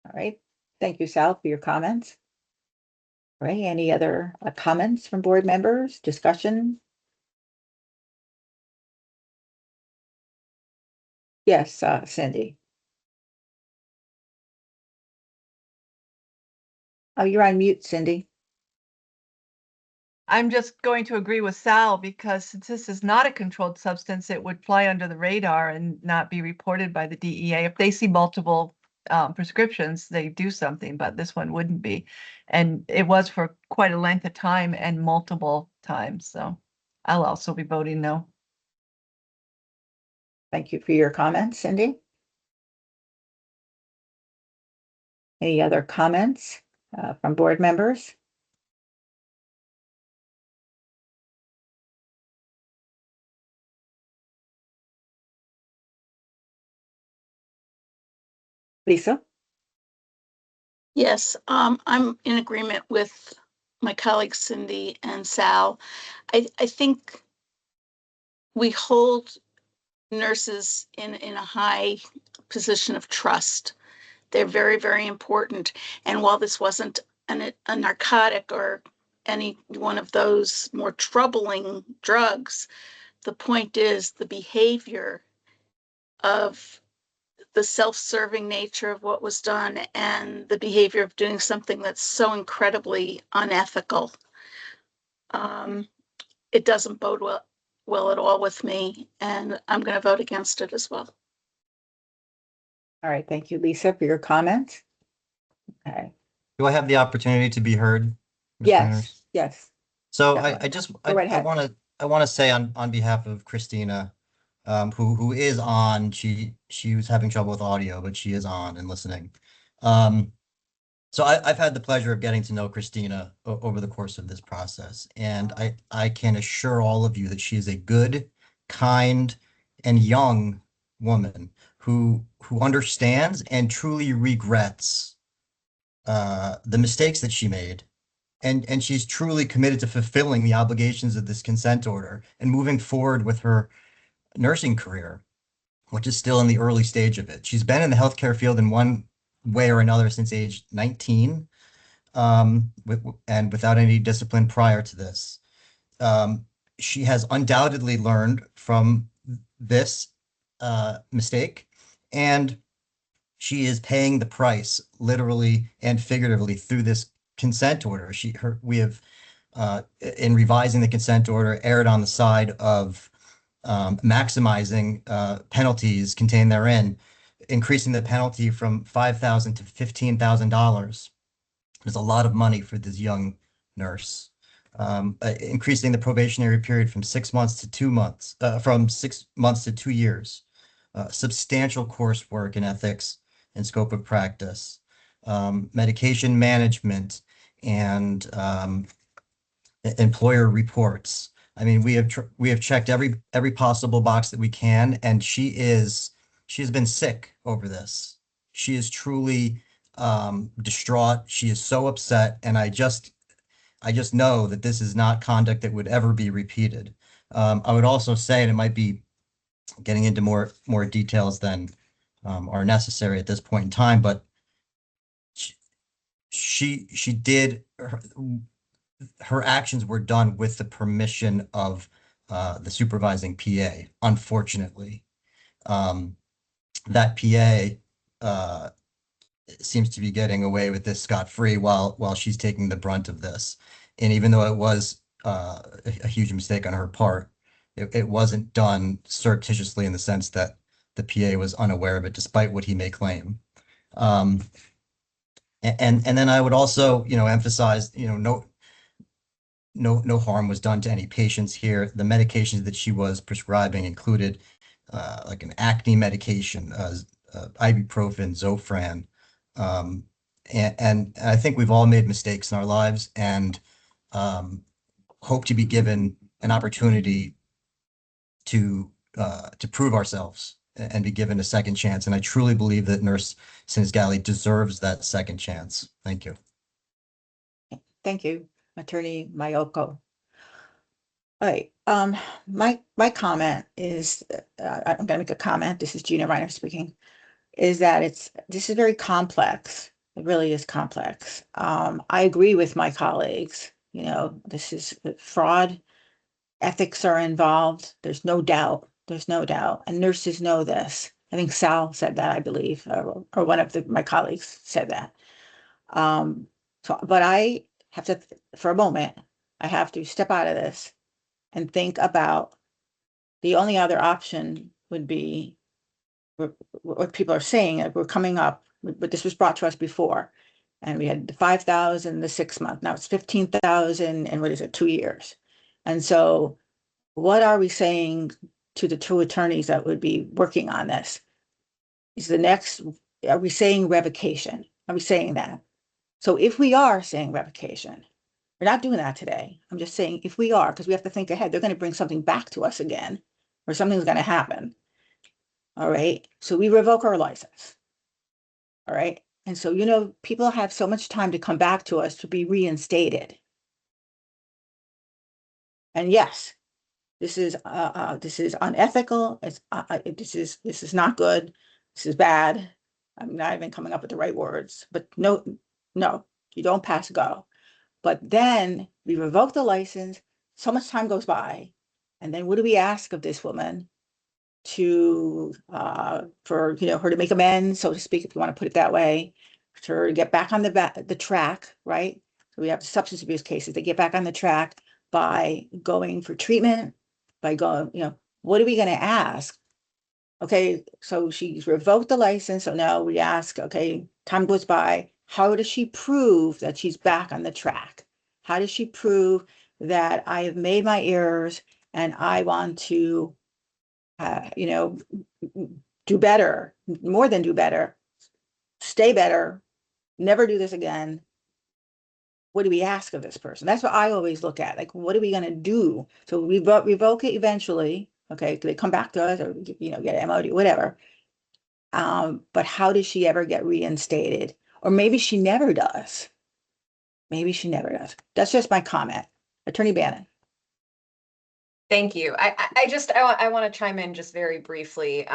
All right. Thank you, Sal, for your comments. All right. Any other comments from board members? Discussion? Yes, Cindy. Oh, you're on mute, Cindy. I'm just going to agree with Sal because since this is not a controlled substance, it would fly under the radar and not be reported by the DEA. If they see multiple prescriptions, they do something, but this one wouldn't be. And it was for quite a length of time and multiple times. So I'll also be voting no. Thank you for your comments, Cindy. Any other comments from board members? Lisa? Yes, I'm in agreement with my colleagues Cindy and Sal. I think we hold nurses in a high position of trust. They're very, very important. And while this wasn't a narcotic or any one of those more troubling drugs, the point is the behavior of the self-serving nature of what was done and the behavior of doing something that's so incredibly unethical. It doesn't bode well at all with me, and I'm going to vote against it as well. All right, thank you, Lisa, for your comments. Okay. Do I have the opportunity to be heard? Ms. Yes, Manners? yes. So Definitely. I want to say on behalf of Christina, who is on, she was having trouble with audio, but she is on and listening. So I've had the pleasure of getting to know Christina over the course of this process, and I can assure all of you that she is a good, kind, and young woman who understands and truly regrets the mistakes that she made. And she's truly committed to fulfilling the obligations of this consent order and moving forward with her nursing career, which is still in the early stage of it. She's been in the healthcare field in one way or another since age 19, and without any discipline prior to this. She has undoubtedly learned from this mistake, and she is paying the price literally and figuratively through this consent order. We have, in revising the consent order, erred on the side of maximizing penalties contained therein, increasing the penalty from $5,000 to $15,000. There's a lot of money for this young nurse, increasing the probationary period from 6 months to 2 months, from 6 months to 2 years, substantial coursework in ethics and scope of practice, medication management, and employer reports. I mean, we have checked every possible box that we can, and she's been sick over this. She is truly distraught. She is so upset, and I just know that this is not conduct that would ever be repeated. I would also say, and it might be getting into more details than are necessary at this point in time, but she did her actions were done with the permission of the supervising PA. Unfortunately, that PA seems to be getting away with this scot-free while she's taking the brunt of this. And even though it was a huge mistake on her part, it wasn't done surreptitiously in the sense that the PA was unaware of it, despite what he may claim. And then I would also, emphasize, no harm was done to any patients here. The medications that she was prescribing included like an acne medication, ibuprofen, Zofran. And I think we've all made mistakes in our lives, and hope to be given an opportunity to prove ourselves and be given a second chance. And I truly believe that Nurse Sinisgalli deserves that second chance. Thank you. Thank you, Attorney Mayoko. All right, my comment is, I'm gonna make a comment. This is Gina Reiner speaking, is that this is very complex. It really is complex. I agree with my colleagues. This is fraud. Ethics are involved. There's no doubt. There's no doubt. And nurses know this. I think Sal said that, I believe, or one of my colleagues said that. But I have to, for a moment, I have to step out of this and think about the only other option would be what people are saying. That we're coming up, but this was brought to us before, and we had the 5,000, the 6 month. Now it's 15,000, and what is it, 2 years? And so, what are we saying to the two attorneys that would be working on this? Are we saying revocation? Are we saying that? So if we are saying revocation, we're not doing that today. I'm just saying if we are, because we have to think ahead, they're going to bring something back to us again, or something's going to happen. All right. So we revoke our license. All right. And so, people have so much time to come back to us to be reinstated. And yes, this is unethical. This is not good. This is bad. I'm not even coming up with the right words, but no, you don't pass go. But then we revoke the license. So much time goes by, and then what do we ask of this woman for her to make amends, so to speak, if you want to put it that way, for her to get back on the track, right? So we have substance abuse cases. They get back on the track by going for treatment, by going, what are we going to ask? Okay, so she's revoked the license. So now we ask, okay, time goes by. How does she prove that she's back on the track? How does she prove that I have made my errors and I want to, do better, more than do better, stay better, never do this again? What do we ask of this person? That's what I always look at. Like, what are we going to do? So we revoke it eventually. Okay, they come back to us, or get MOD, whatever. But how does she ever get reinstated? Or maybe she never does. Maybe she never does. That's just my comment. Attorney Bannon. Thank you. I want to chime in just very briefly,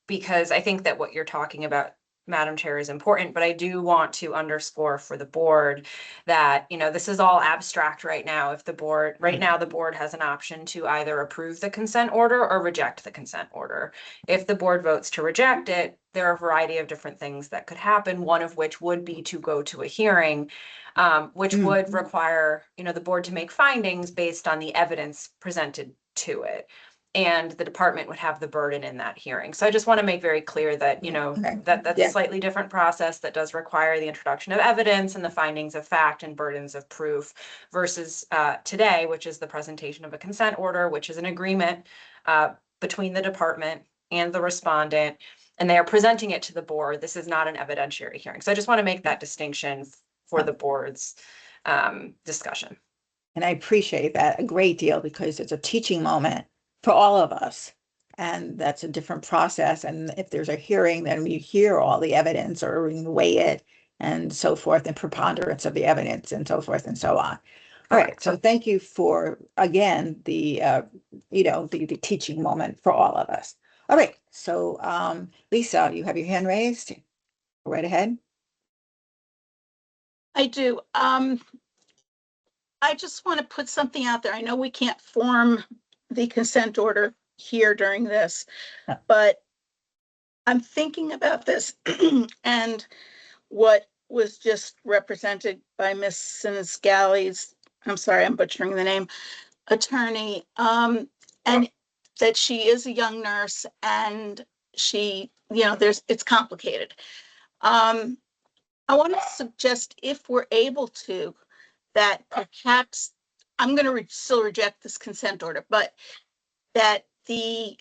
because I think that what you're talking about, Madam Chair, is important, but I do want to underscore for the board that, this is all abstract right now. If the board, right now, the board has an option to either approve the consent order or reject the consent order. If the board votes to reject it, there are a variety of different things that could happen, one of which would be to go to a hearing, which would require, the board to make findings based on the evidence presented to it. and the department would have the burden in that hearing. So I just want to make very clear that, that's a slightly different process that does require the introduction of evidence and the findings of fact and burdens of proof versus today, which is the presentation of a consent order, which is an agreement between the department and the respondent, and they are presenting it to the board. This is not an evidentiary hearing. So I just want to make that distinction for the board's discussion. And I appreciate that a great deal because it's a teaching moment for all of us. And that's a different process. And if there's a hearing, then we hear all the evidence or we weigh it and so forth, and preponderance of the evidence and so forth and so on. All right. So thank you for, again, the teaching moment for all of us. All right. So Lisa, you have your hand raised. Go right ahead. I do. I just want to put something out there. I know we can't form the consent order here during this, but I'm thinking about this and what was just represented by Miss Sinisgalli's, I'm sorry, I'm butchering the name, attorney, and that she is a young nurse and she, it's complicated. I want to suggest, if we're able to, that perhaps, I'm going to still reject this consent order, but that the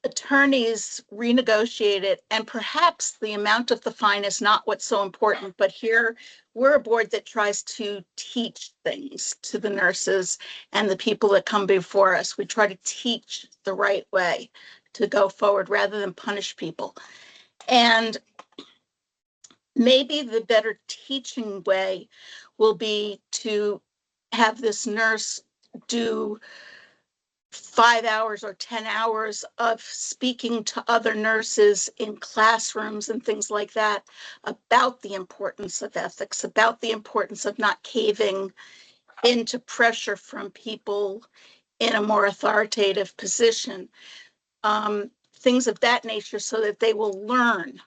attorneys renegotiate it, and perhaps the amount of the fine is not what's so important, but here we're a board that tries to teach things to the nurses and the people that come before us. We try to teach the right way to go forward rather than punish people. And maybe the better teaching way will be to have this nurse do 5 hours or 10 hours of speaking to other nurses in classrooms and things like that about the importance of ethics, about the importance of not caving into pressure from people in a more authoritative position, things of that nature, so that they will learn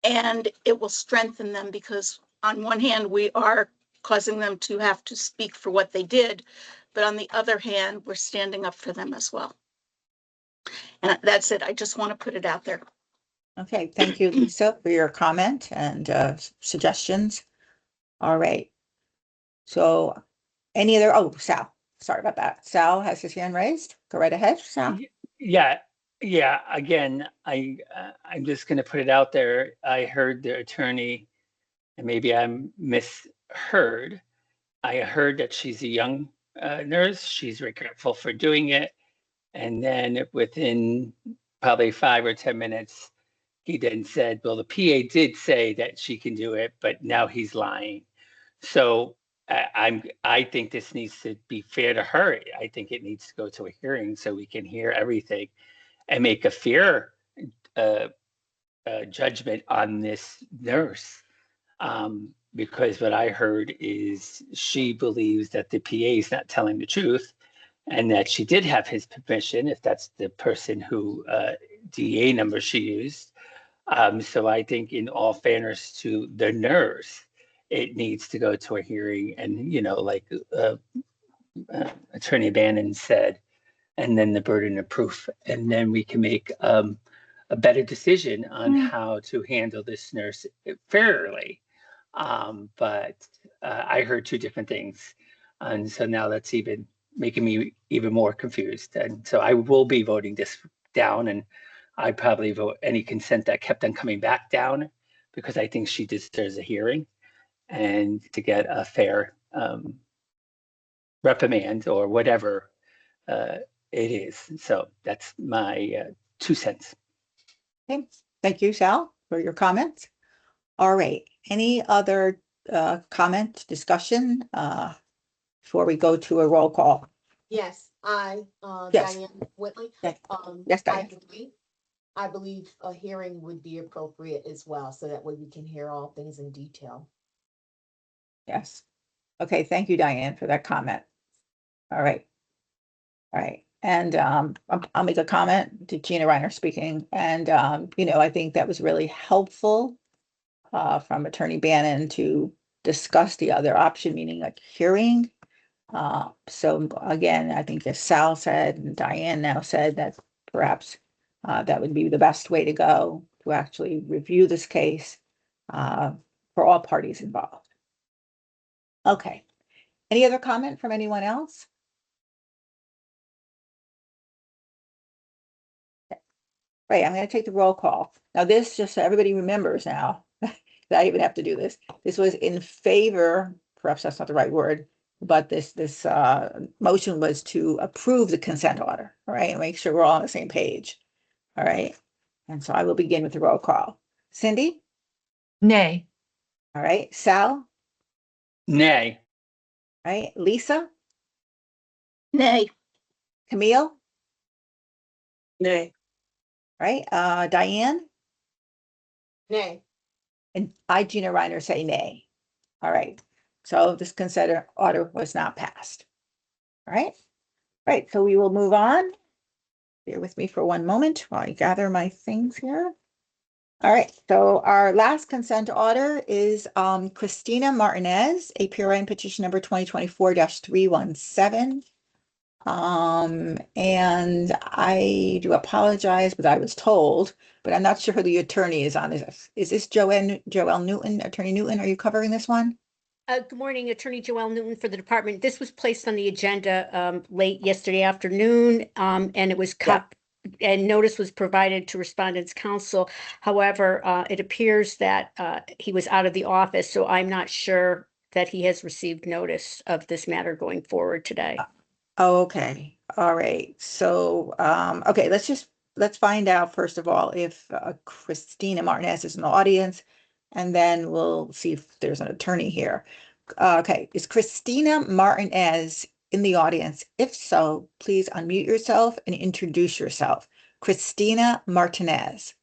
and it will strengthen them, because on one hand, we are causing them to have to speak for what they did, but on the other hand, we're standing up for them as well. And that's it. I just want to put it out there. Okay, thank you, Lisa, for your comment and suggestions. All right. So any other, Sal, sorry about that. Sal has his hand raised. Go right ahead, Sal. Yeah. Again, I'm just going to put it out there. I heard the attorney, and maybe I misheard. I heard that she's a young nurse. She's regretful for doing it. And then within probably 5 or 10 minutes, he then said, well, the PA did say that she can do it, but now he's lying. So I think this needs to be fair to her. I think it needs to go to a hearing so we can hear everything and make a fair judgment on this nurse. Because what I heard is she believes that the PA is not telling the truth, and that she did have his permission, if that's the person who DEA number she used. So I think, in all fairness to the nurse, it needs to go to a hearing, and like Attorney Bannon said, and then the burden of proof, and then we can make a better decision on how to handle this nurse fairly. But I heard two different things, and so now that's even making me even more confused. And so I will be voting this down, and I probably vote any consent that kept on coming back down, because I think she deserves a hearing and to get a fair reprimand or whatever it is. So that's my 2 cents. Okay. Thank you, Sal, for your comments. All right. Any other comment, discussion before we go to a roll call? Yes, Yes. Diane Whitley. Yes. Yes, I Diane. agree. I believe a hearing would be appropriate as well, so that way we can hear all things in detail. Yes. Okay. Thank you, Diane, for that comment. All right. All right. And I'll make a comment to Gina Reiner speaking. And, I think that was really helpful from Attorney Bannon to discuss the other option, meaning like hearing. So again, I think as Sal said, and Diane now said that perhaps that would be the best way to go to actually review this case for all parties involved. Okay. Any other comment from anyone else? Right, I'm going to take the roll call. Now this, just so everybody remembers now, that I even have to do this. This was in favor, perhaps that's not the right word, but this motion was to approve the consent order, all right, and make sure we're all on the same page. All right. And so I will begin with the roll call. Cindy? Nay. All right. Sal? Nay. All right. Lisa? Nay. Camille? Nay. All right. Diane? Nay. And I, Gina Reiner, say nay. All right. So this consent order was not passed. All right. Right. So we will move on. Bear with me for one moment while I gather my things here. All right. So our last consent order is Christina Martinez, APRN petition number 2024-317. And I do apologize, but I was told, but I'm not sure who the attorney is on this. Is this Joelle Newton, Attorney Newton? Are you covering this one? Good morning, Attorney Joelle Newton for the department. This was placed on the agenda late yesterday afternoon, and it was cut. And notice was provided to respondents' counsel. However, it appears that he was out of the office, so I'm not sure that he has received notice of this matter going forward today. Oh, okay. All right. So, okay, let's find out first of all if Christina Martinez is in the audience, and then we'll see if there's an attorney here. Okay, is Christina Martinez in the audience? If so, please unmute yourself and introduce yourself. Christina Martinez.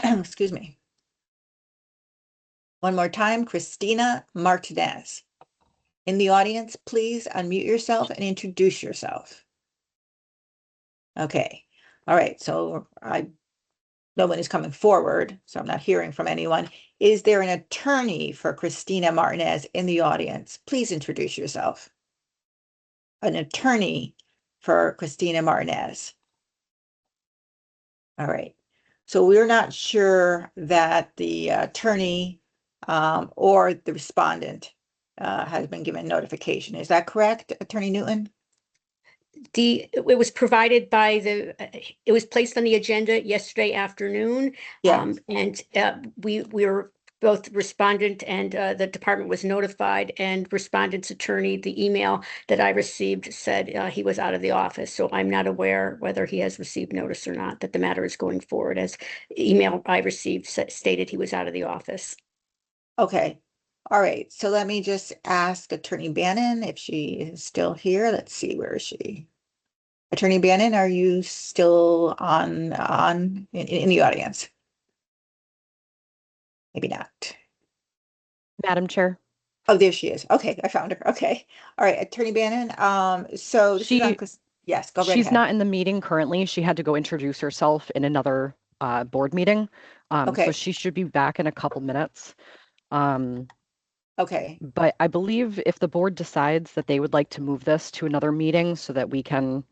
Excuse me. One more time, Christina Martinez. In the audience, please unmute yourself and introduce yourself. Okay. All right. So no one is coming forward, so I'm not hearing from anyone. Is there an attorney for Christina Martinez in the audience? Please introduce yourself. An attorney for Christina Martinez. All right. So we're not sure that the attorney or the respondent has been given notification. Is that correct, Attorney Newton? It was provided by it was placed on the agenda yesterday afternoon. Yeah. And we were both respondent and the department was notified, and respondent's attorney, the email that I received said he was out of the office. So I'm not aware whether he has received notice or not that the matter is going forward, as email I received stated he was out of the office. Okay. All right. So let me just ask Attorney Bannon if she is still here. Let's see, where is she? Attorney Bannon, are you still in the audience? Maybe not. Madam Chair. Oh, there she is. Okay, I found her. Okay. All right, Attorney Bannon. So this is on, yes, go right ahead. She's not in the meeting currently. She had to go introduce herself in another board meeting. Okay. So she should be back in a couple minutes. Okay. But I believe if the board decides that they would like to move this to another meeting so that we can,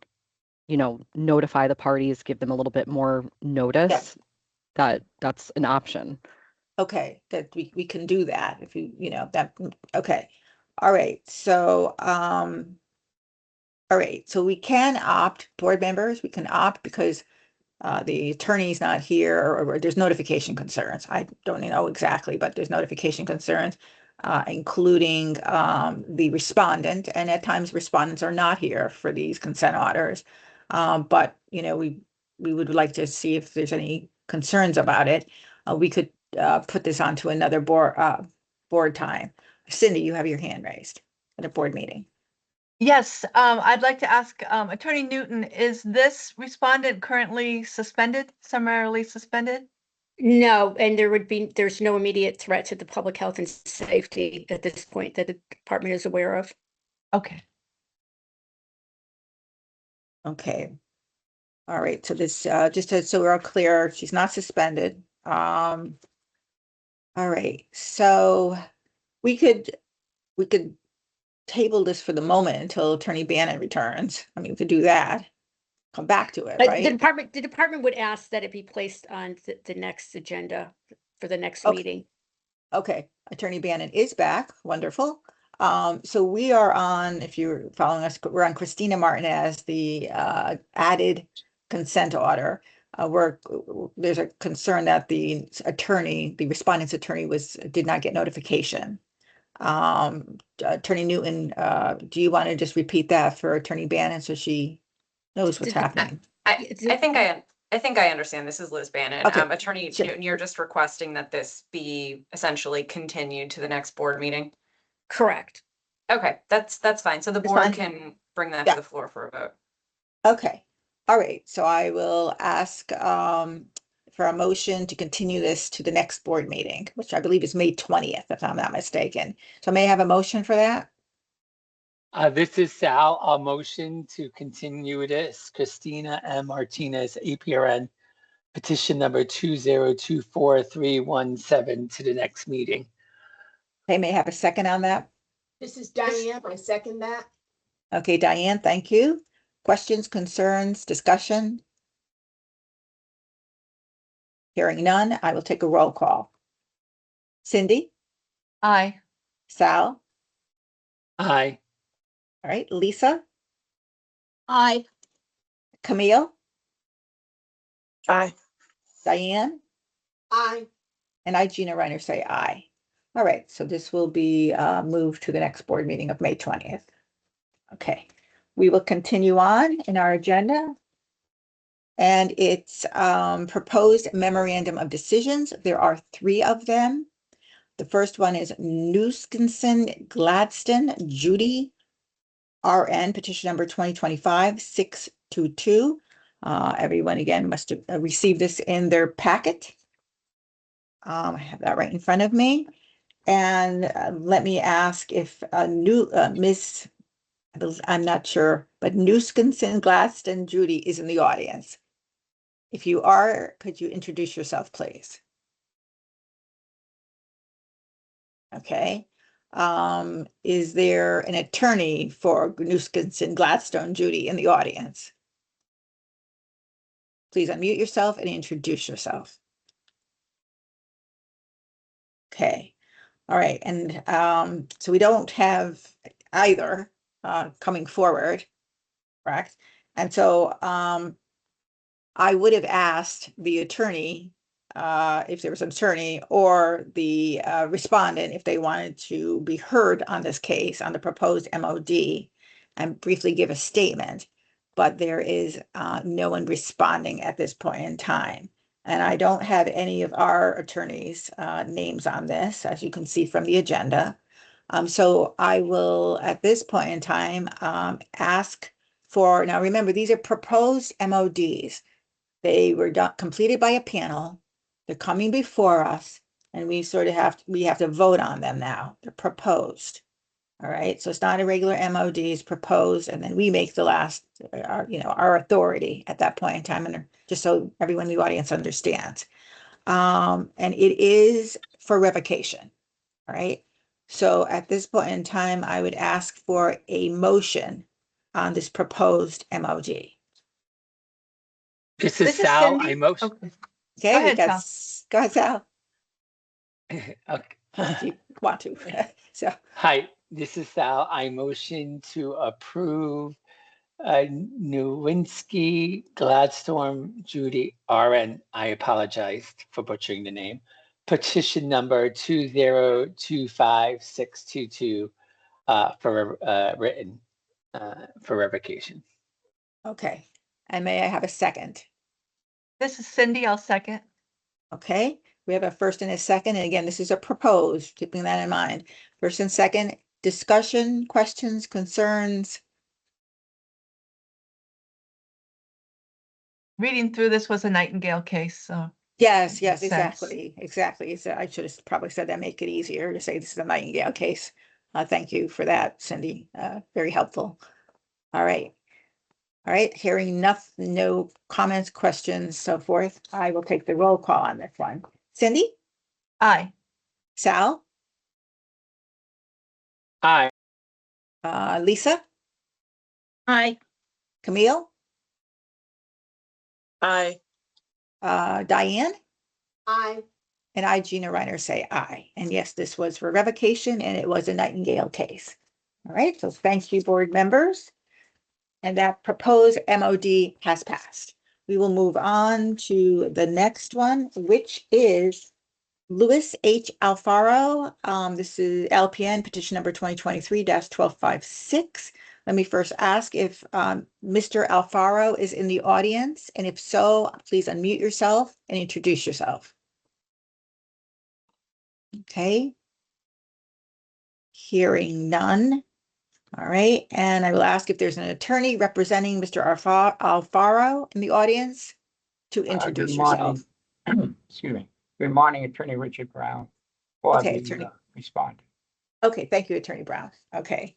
notify the parties, give them a little bit more notice, that's an option. Okay, that we can do that if that. Okay. All right. So, all right. So we can opt, board members, we can opt because the attorney's not here, or there's notification concerns. I don't know exactly, but there's notification concerns, including the respondent, and at times respondents are not here for these consent orders. But we would like to see if there's any concerns about it. We could put this onto another board time. Cindy, you have your hand raised at a board meeting. Yes, I'd like to ask Attorney Newton, is this respondent currently summarily suspended? No, and there's no immediate threat to the public health and safety at this point that the department is aware of. Okay. Okay. All right. So this, so we're all clear, she's not suspended. All right. So we could table this for the moment until Attorney Bannon returns. I mean, we could do that. Come back to it, The right? department would ask that it be placed on the next agenda for the next Okay. meeting. Okay, Attorney Bannon is back. Wonderful. So we are on, if you're following us, we're on Christina Martinez, the added consent order. There's a concern that the respondent's attorney did not get notification. Attorney Newton, do you want to just repeat that for Attorney Bannon so she knows what's happening? I think I understand. This is Liz Bannon. Okay, Attorney sure. Newton, you're just requesting that this be essentially continued to the next board meeting? Correct. Okay, that's fine. So the It's board fine. can bring that Yeah. to the floor for a vote. Okay, all right, so I will ask for a motion to continue this to the next board meeting, which I believe is May 20th, if I'm not mistaken. So may I have a motion for that? This is Sal. I'll motion to continue this. Christina M. Martinez, APRN, petition number 2024317 to the next meeting. Okay, may I have a second on that? This is Diane. I second that. Okay, Diane, thank you. Questions, concerns, discussion? Hearing none, I will take a roll call. Cindy? Aye. Sal? Aye. All right, Lisa? Aye. Camille? Aye. Diane? Aye. And I, Gina Reiner, say aye. All right, so this will be moved to the next board meeting of May 20th. Okay, we will continue on in our agenda. And it's proposed memorandum of decisions. There are 3 of them. The first one is Nuskinson Gladstone Judy, RN, petition number 2025-622. Everyone again must have received this in their packet. I have that right in front of me. And let me ask if Miss, I'm not sure, but Nuskinson Gladstone Judy is in the audience. If you are, could you introduce yourself, please? Okay. Is there an attorney for Nuskinson Gladstone Judy in the audience? Please unmute yourself and introduce yourself. Okay. All right. And so we don't have either coming forward, correct? And so I would have asked the attorney if there was an attorney or the respondent if they wanted to be heard on this case on the proposed MOD and briefly give a statement, but there is no one responding at this point in time. And I don't have any of our attorneys' names on this, as you can see from the agenda. So I will, at this point in time, ask for, now remember, these are proposed MODs. They were completed by a panel. They're coming before us, and we sort of have to vote on them now. They're proposed. All right. So it's not a regular MOD, it's proposed, and then we make the last, our authority at that point in time, and just so everyone in the audience understands. And it is for revocation. All right. So at this point in time, I would ask for a motion on this proposed MOD. This is This is Sal. Cindy. I motion. Okay, Go ahead, go ahead, Sal. Okay. If you want to. So, Hi, this is Sal. I motion to approve Nowinski Gladstone Judy RN. I apologize for butchering the name. Petition number 2025622 for written for revocation. okay. And may I have a second? This is Cindy. I'll second. Okay, we have a first and a second. And again, this is a proposed, keeping that in mind. First and second, discussion, questions, concerns. Reading through this was a Nightingale case, so. Yes, Makes sense. exactly. So I should have probably said that, make it easier to say this is a Nightingale case. Thank you for that, Cindy. Very helpful. All right. All right, hearing nothing, no comments, questions, so forth. I will take the roll call on this one. Cindy? Aye. Sal? Aye. Lisa, Aye. Camille, Aye. Diane, Aye. and I, Gina Reiner, say aye. And yes, this was for revocation and it was a Nightingale case. All right, so thank you, board members. And that proposed MOD has passed. We will move on to the next one, which is Louis H. Alfaro. This is LPN petition number 2023-1256. Let me first ask if Mr. Alfaro is in the audience, and if so, please unmute yourself and introduce yourself. Okay. Hearing none. All right, and I will ask if there's an attorney representing Mr. Alfaro in the audience to introduce yourself. Excuse me. Good morning, Attorney Richard Brown. For Okay, the, Attorney. Respondent. Okay, thank you, Attorney Brown. Okay.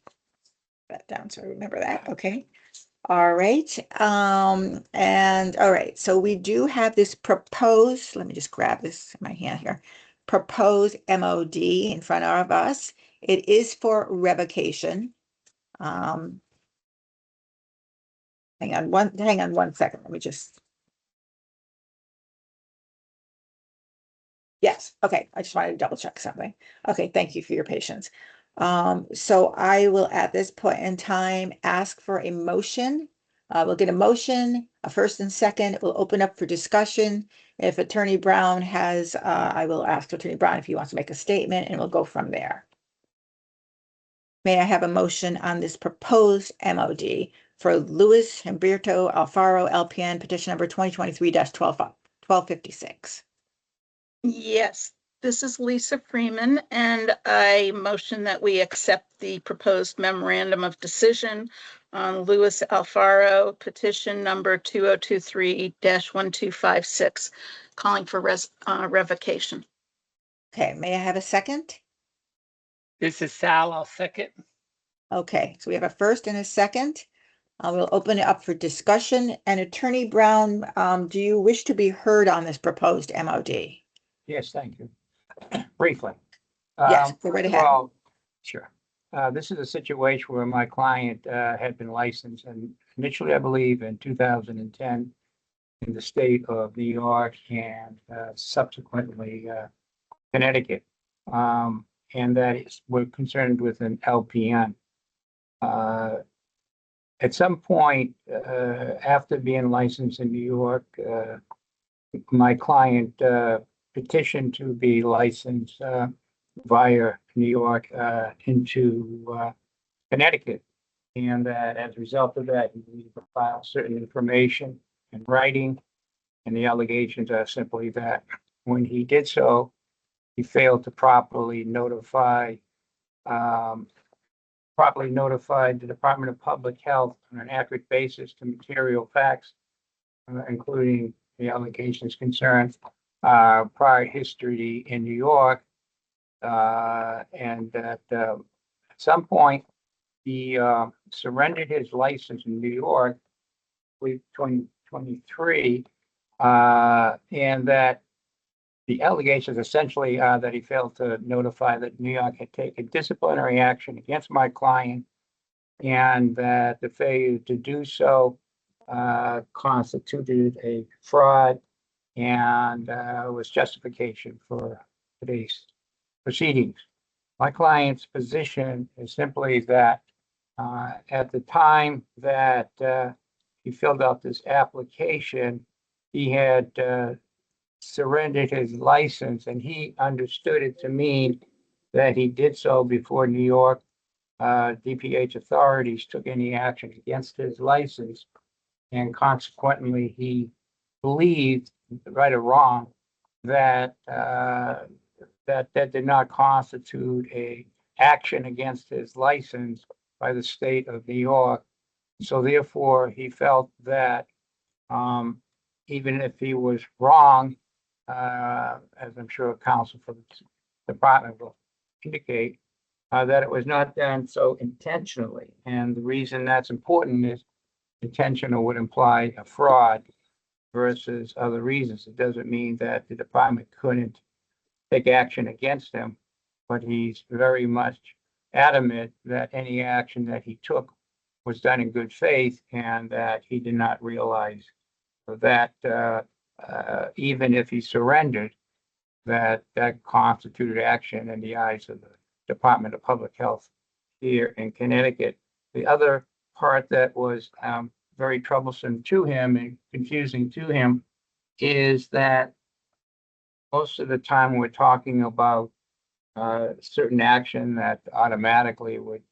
That down, so I remember that. Okay. All right. And all right, so we do have this proposed, let me just grab this in my hand here. Proposed MOD in front of us. It is for revocation. Hang on one second. Let me just. Yes, okay. I just wanted to double check something. Okay, thank you for your patience. So I will at this point in time ask for a motion. We'll get a motion, a first and second. We'll open up for discussion. If Attorney Brown has, I will ask Attorney Brown if he wants to make a statement, and we'll go from there. May I have a motion on this proposed MOD for Luis Humberto Alfaro, LPN, petition number 2023-1256? Yes, this is Lisa Freeman, and I motion that we accept the proposed memorandum of decision on Louis Alfaro, petition number 2023-1256, calling for revocation. Okay, may I have a second? This is Sal. I'll second. Okay, so we have a first and a second. We'll open it up for discussion. And Attorney Brown, do you wish to be heard on this proposed MOD? Yes, thank you. Briefly. Yes, go right ahead. Well, sure. This is a situation where my client had been licensed and initially, I believe, in 2010 in the state of New York and subsequently Connecticut. And that is, we're concerned with an LPN. At some point, after being licensed in New York, my client petitioned to be licensed via New York into Connecticut. And that as a result of that, he needed to file certain information in writing. And the allegations are simply that when he did so, he failed to properly notify the Department of Public Health on an accurate basis to material facts, including the allegations concerned prior history in New York, and that at some point he surrendered his license in New York, I believe 2023, and that the allegations essentially are that he failed to notify that New York had taken disciplinary action against my client, and that the failure to do so constituted a fraud and was justification for today's proceedings. My client's position is simply that at the time that he filled out this application, he had surrendered his license, and he understood it to mean that he did so before New York DPH authorities took any action against his license, and consequently he believed, right or wrong, that that did not constitute a action against his license by the state of New York. So therefore, he felt that even if he was wrong, as I'm sure counsel for the department will indicate, that it was not done so intentionally. And the reason that's important is intentional would imply a fraud versus other reasons. It doesn't mean that the department couldn't take action against him, but he's very much adamant that any action that he took was done in good faith and that he did not realize that even if he surrendered, that constituted action in the eyes of the Department of Public Health here in Connecticut. The other part that was very troublesome to him and confusing to him is that most of the time we're talking about certain action that automatically would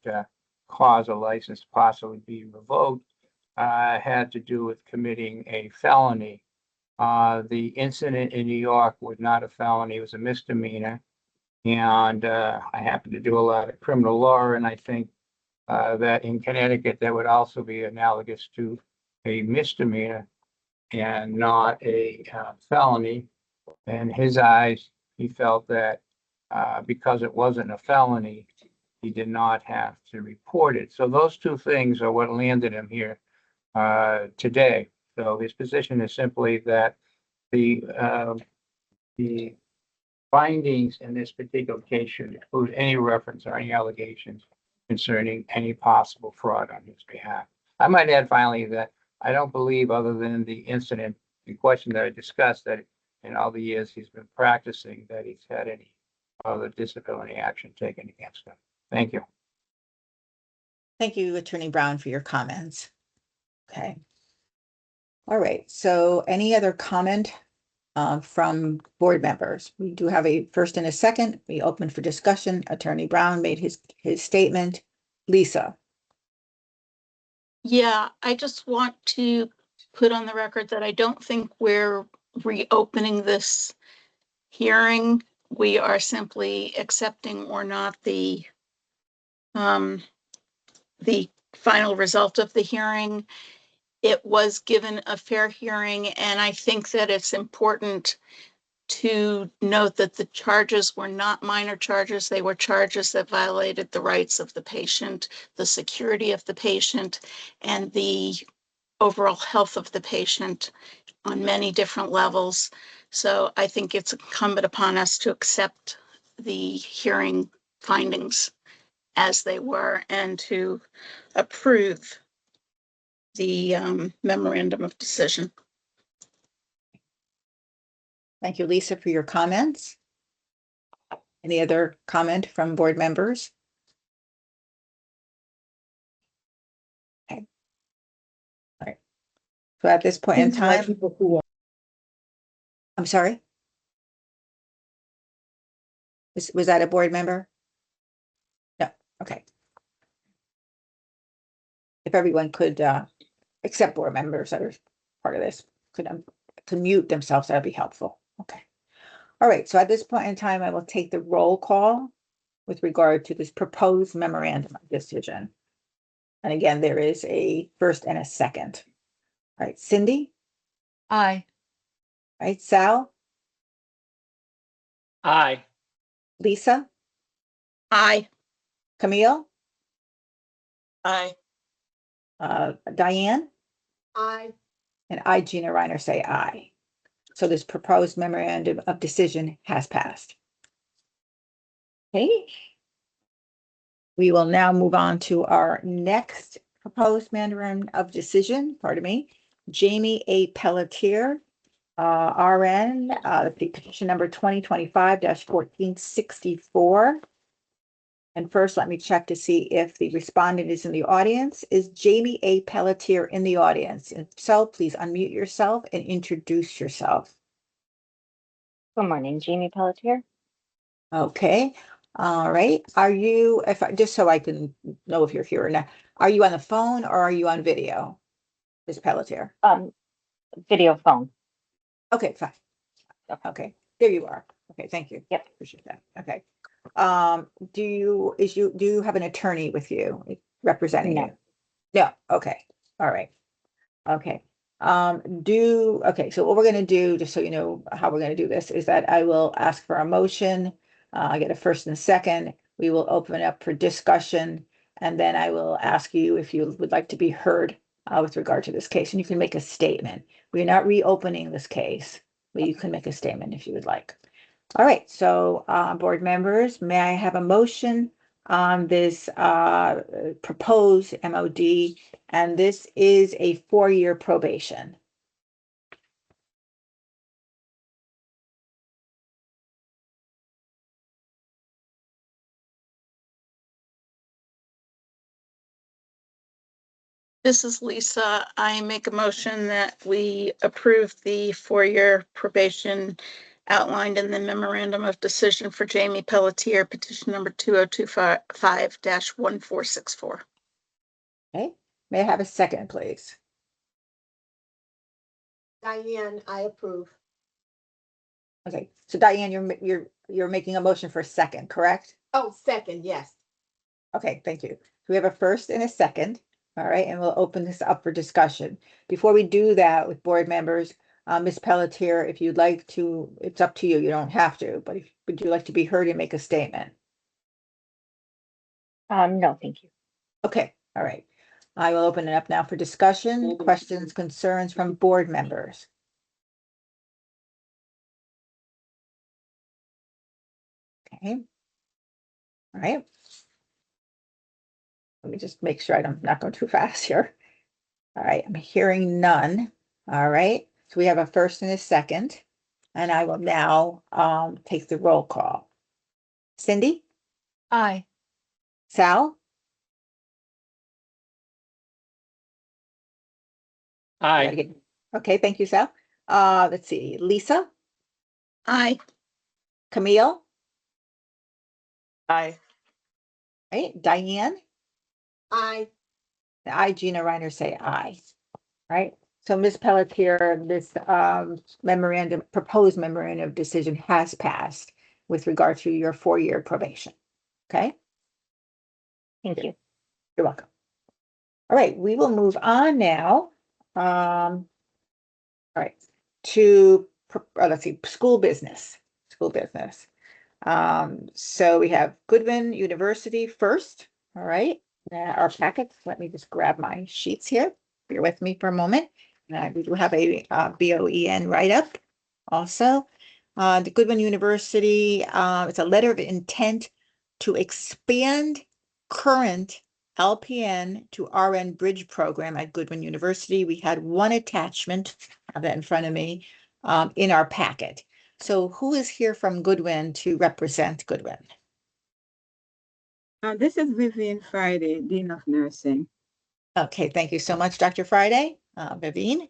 cause a license to possibly be revoked had to do with committing a felony. The incident in New York was not a felony, it was a misdemeanor. And I happen to do a lot of criminal law, and I think that in Connecticut, that would also be analogous to a misdemeanor and not a felony. In his eyes, he felt that because it wasn't a felony, he did not have to report it. So those two things are what landed him here today. So his position is simply that the findings in this particular case should include any reference or any allegations concerning any possible fraud on his behalf. I might add finally that I don't believe, other than the incident in question that I discussed, that in all the years he's been practicing, that he's had any other disciplinary action taken against him. Thank you. Thank you, Attorney Brown, for your comments. Okay. All right, so any other comment from board members? We do have a first and a second. We open for discussion. Attorney Brown made his statement. Lisa. Yeah, I just want to put on the record that I don't think we're reopening this hearing. We are simply accepting or not the final result of the hearing. It was given a fair hearing, and I think that it's important to note that the charges were not minor charges. They were charges that violated the rights of the patient, the security of the patient, and the overall health of the patient on many different levels. So I think it's incumbent upon us to accept the hearing findings as they were and to approve the memorandum of decision. Thank you, Lisa, for your comments. Any other comment from board members? Okay. All right. So at this point in time, I'm sorry. Was that a board member? No. Okay. If everyone could, except board members that are part of this, could mute themselves, that'd be helpful. Okay. All right. So at this point in time, I will take the roll call with regard to this proposed memorandum of decision. And again, there is a first and a second. All right, Cindy? Aye. All right, Sal? Aye. Lisa? Aye. Camille? Aye. Diane? Aye. And I, Gina Reiner, say aye. So this proposed memorandum of decision has passed. Okay. We will now move on to our next proposed memorandum of decision, pardon me, Jamie A. Pelletier, RN, petition number 2025-1464. And first, let me check to see if the respondent is in the audience. Is Jamie A. Pelletier in the audience? If so, please unmute yourself and introduce yourself. Good morning, Jamie Pelletier. Okay. All right. Are you, just so I can know if you're here or not, are you on the phone or are you on video, Ms. Pelletier? Video phone. Okay, fine. Okay, there you are. Okay, thank you. Yep. Appreciate that. Okay. Do you have an attorney with you representing you? No. Okay. All right. Okay. Okay. So what we're going to do, just so you know how we're going to do this, is that I will ask for a motion. I get a first and a second. We will open up for discussion, and then I will ask you if you would like to be heard with regard to this case, and you can make a statement. We're not reopening this case, but you can make a statement if you would like. All right, so board members, may I have a motion on this proposed MOD, and this is a 4-year probation. This is Lisa. I make a motion that we approve the 4-year probation outlined in the memorandum of decision for Jamie Pelletier, petition number 2025-1464. Okay, may I have a second, please? Diane, I approve. Okay, so Diane, you're making a motion for a second, correct? Oh, second, yes. Okay, thank you. So we have a first and a second. All right, and we'll open this up for discussion. Before we do that with board members, Ms. Pelletier, if you'd like to, it's up to you. You don't have to, but would you like to be heard and make a statement? No, thank you. Okay, all right. I will open it up now for discussion, questions, concerns from board members. Okay. All right. Let me just make sure I'm not going too fast here. All right, I'm hearing none. All right, so we have a first and a second, and I will now take the roll call. Cindy? Aye. Sal? Aye. Okay, thank you, Sal. Let's see, Lisa? Aye. Camille? Aye. Right, Diane? Aye. I, Gina Reiner, say aye. Right, so Ms. Pelletier, this proposed memorandum of decision has passed with regard to your 4-year probation. Okay? Thank you. You're welcome. All right, we will move on now. All right, to let's see, school business. So we have Goodwin University first. All right, our packets. Let me just grab my sheets here. Bear with me for a moment. We do have a BOEN write-up also. The Goodwin University, it's a letter of intent to expand current LPN to RN bridge program at Goodwin University. We had one attachment, I have that in front of me, in our packet. So who is here from Goodwin to represent Goodwin? This is Vivian Friday, Dean of Nursing. Okay, thank you so much, Dr. Friday, Vivian.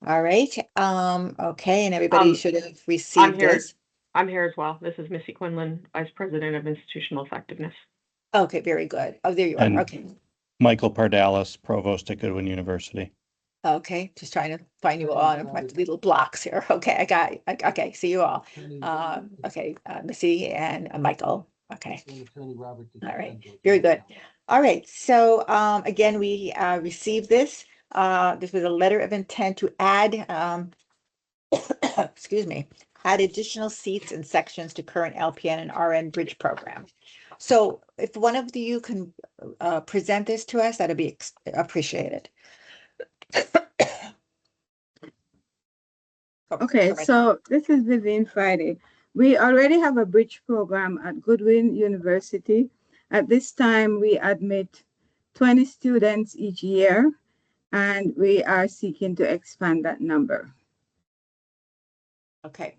All right, okay, and everybody should have received this. I'm here as well. This is Missy Quinlan, Vice President of Institutional Effectiveness. Okay, very good. Oh, there you And are. Okay. Michael Pardalis, Provost at Goodwin University. Okay, just trying to find you all in my little blocks here. Okay, okay, see you all. Okay, Missy and Michael. Okay. All right, very good. All right, so again, we received this. This was a letter of intent to add, excuse me, add additional seats and sections to current LPN and RN bridge program. So if one of you can present this to us, that'd be appreciated. Okay, so this is Vivian Friday. We already have a bridge program at Goodwin University. At this time, we admit 20 students each year, and we are seeking to expand that number. Okay.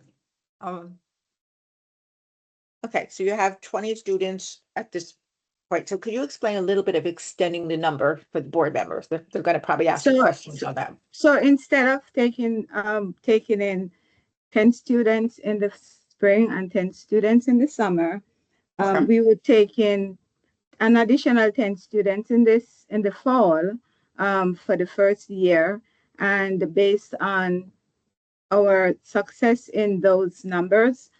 Okay, so you have 20 students at this point. So could you explain a little bit of extending the number for the board members? They're going to probably ask you questions on that. So instead of taking in 10 students in the spring and 10 students in the summer, we would take in an additional 10 students in the fall for the first year. And based on our success in those numbers,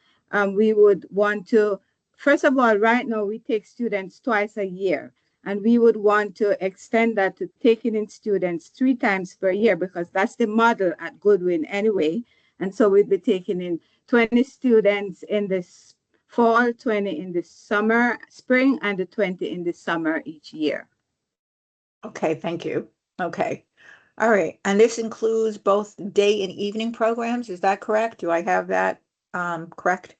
we would want to, first of all, right now we take students twice a year, and we would want to extend that to taking in students 3 times per year, because that's the model at Goodwin anyway. And so we'd be taking in 20 students in this fall, 20 in the spring, and the 20 in the summer each year. Okay, thank you. Okay. All right. And this includes both day and evening programs. Is that correct? Do I have that correct?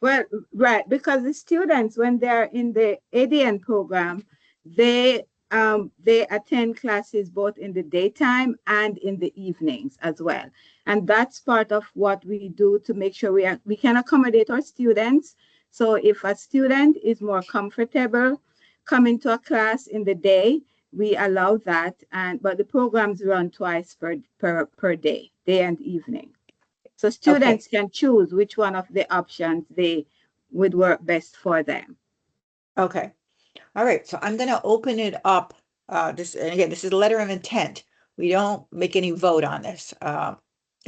Well, right, because the students, when they're in the ADN program, they attend classes both in the daytime and in the evenings as well. And that's part of what we do to make sure we can accommodate our students. So if a student is more comfortable coming to a class in the day, we allow that. But the programs run twice per day and evening. So students can choose which one of the options they would work best for them. Okay. All right. So I'm going to open it up. And again, this is a letter of intent. We don't make any vote on this at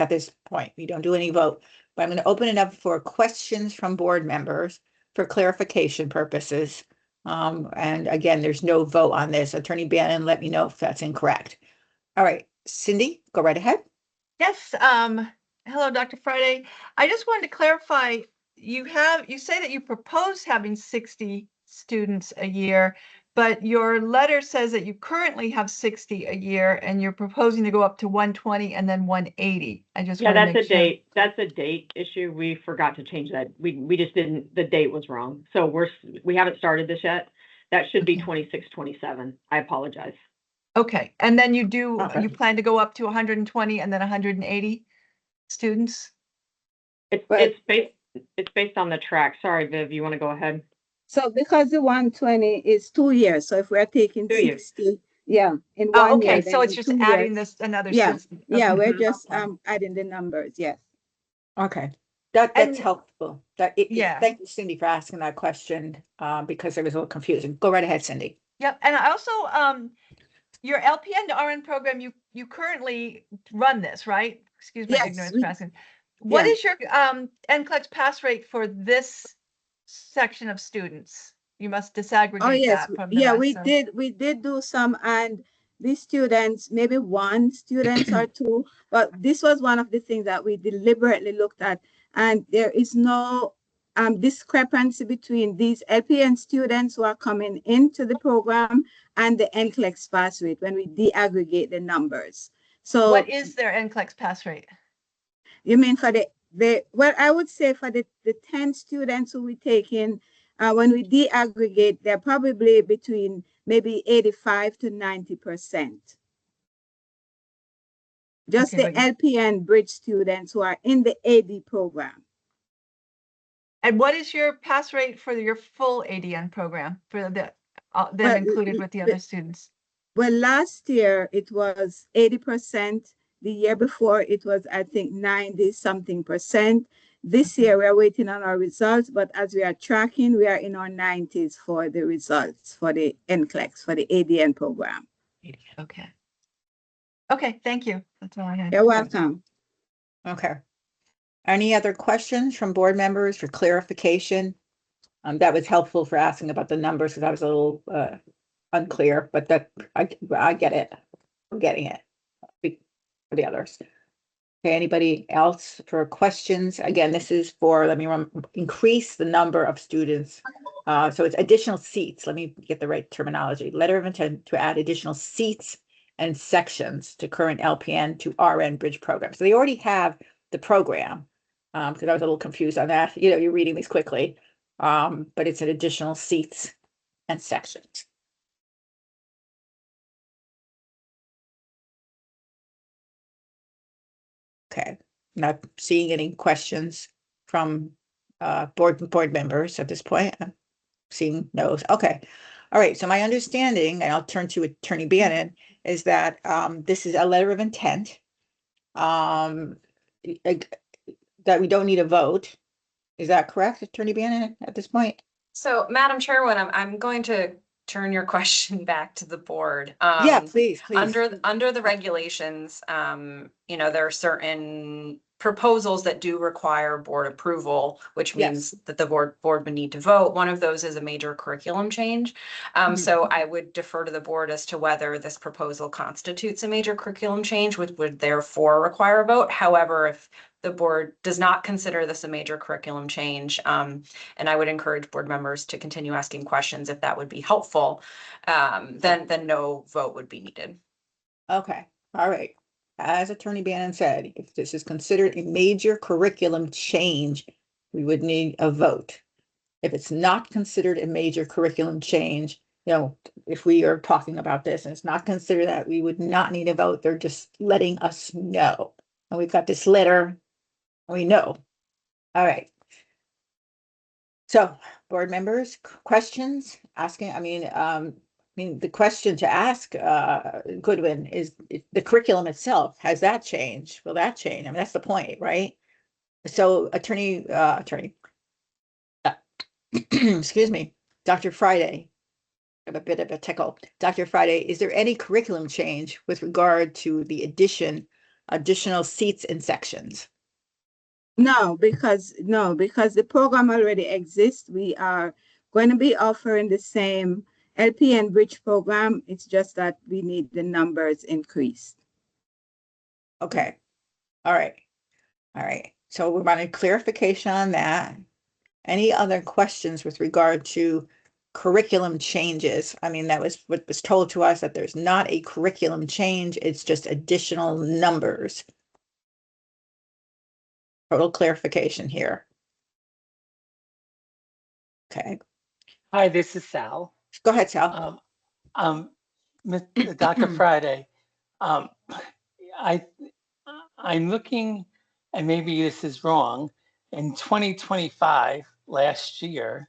this point. We don't do any vote. But I'm going to open it up for questions from board members for clarification purposes. And again, there's no vote on this. Attorney Bannon, let me know if that's incorrect. All right. Cindy, go right ahead. Yes, hello, Dr. Friday. I just wanted to clarify, you say that you propose having 60 students a year, but your letter says that you currently have 60 a year and you're proposing to go up to 120 and then 180. I just want to make sure. That's a date issue. We forgot to change that. We just didn't, the date was wrong. So we haven't started this yet. That should be 26, 27. I apologize. Okay, and then you plan to go up to 120 and then 180 students? It's based on the track. Sorry, Viv, you want to go ahead? So because the 120 is 2 years, so if we're taking 2 years. 60, yeah, in 1 year. Okay, so it's just adding this another. Yeah, 60. yeah, Okay. we're just adding the numbers, yes. Okay, that's helpful. Yeah. Thank you, Cindy, for asking that question because it was a little confusing. Go right ahead, Cindy. Yep, and I also your LPN to RN program, you currently run this, right? Excuse my ignorance for asking. What is your NCLEX pass rate for this section of students? You must disaggregate that from the rest. We did do some, and these students, maybe one students or two, but this was one of the things that we deliberately looked at, and there is no discrepancy between these LPN students who are coming into the program and the NCLEX pass rate when we deaggregate the numbers. So what is their NCLEX pass rate? You mean for well, I would say for the 10 students who we take in, when we deaggregate, they're probably between maybe 85 to 90%. Just the LPN bridge students who are in the AD program. And what is your pass rate for your full ADN program for them included with the other students? Well, last year it was 80%. The year before it was, I think, 90-something%. This year we're waiting on our results, but as we are tracking, we are in our 90s for the results for the NCLEX, for the ADN program. Okay. Okay, thank you. That's all I had. You're welcome. Okay. Any other questions from board members for clarification? That was helpful for asking about the numbers because I was a little unclear, but I get it. I'm getting it. For the others. Okay, anybody else for questions? Again, this is for, let me increase the number of students. So it's additional seats. Let me get the right terminology. Letter of intent to add additional seats and sections to current LPN to RN bridge program. So they already have the program because I was a little confused on that. You know, you're reading these quickly, but it's an additional seats and sections. Okay, not seeing any questions from board members at this point. I'm seeing no's. Okay. All right. So my understanding, and I'll turn to Attorney Bannon, is that this is a letter of intent that we don't need a vote. Is that correct, Attorney Bannon, at this point? So, Madam Chairwoman, I'm going to turn your question back to the board. Yeah, please. Under the regulations, there are certain proposals that do require board approval, which means that the board would need to vote. One of those is a major curriculum change. So I would defer to the board as to whether this proposal constitutes a major curriculum change, which would therefore require a vote. However, if the board does not consider this a major curriculum change, and I would encourage board members to continue asking questions if that would be helpful, then no vote would be needed. Okay, all right. As Attorney Bannon said, if this is considered a major curriculum change, we would need a vote. If it's not considered a major curriculum change, if we are talking about this and it's not considered that, we would not need a vote. They're just letting us know. And we've got this letter, we know. All right. So board members, questions, asking, the question to ask Goodwin is the curriculum itself, has that changed? Will that change? That's the point, right? So attorney, excuse me, Dr. Friday, I have a bit of a tickle. Dr. Friday, is there any curriculum change with regard to the additional seats and sections? No, because the program already exists. We are going to be offering the same LPN Bridge program. It's just that we need the numbers increased. Okay. All right. So we want a clarification on that. Any other questions with regard to curriculum changes? That was what was told to us, that there's not a curriculum change. It's just additional numbers. Total clarification here. Okay. Hi, this is Sal. Go ahead, Sal. Dr. Friday, I'm looking, and maybe this is wrong, in 2025, last year,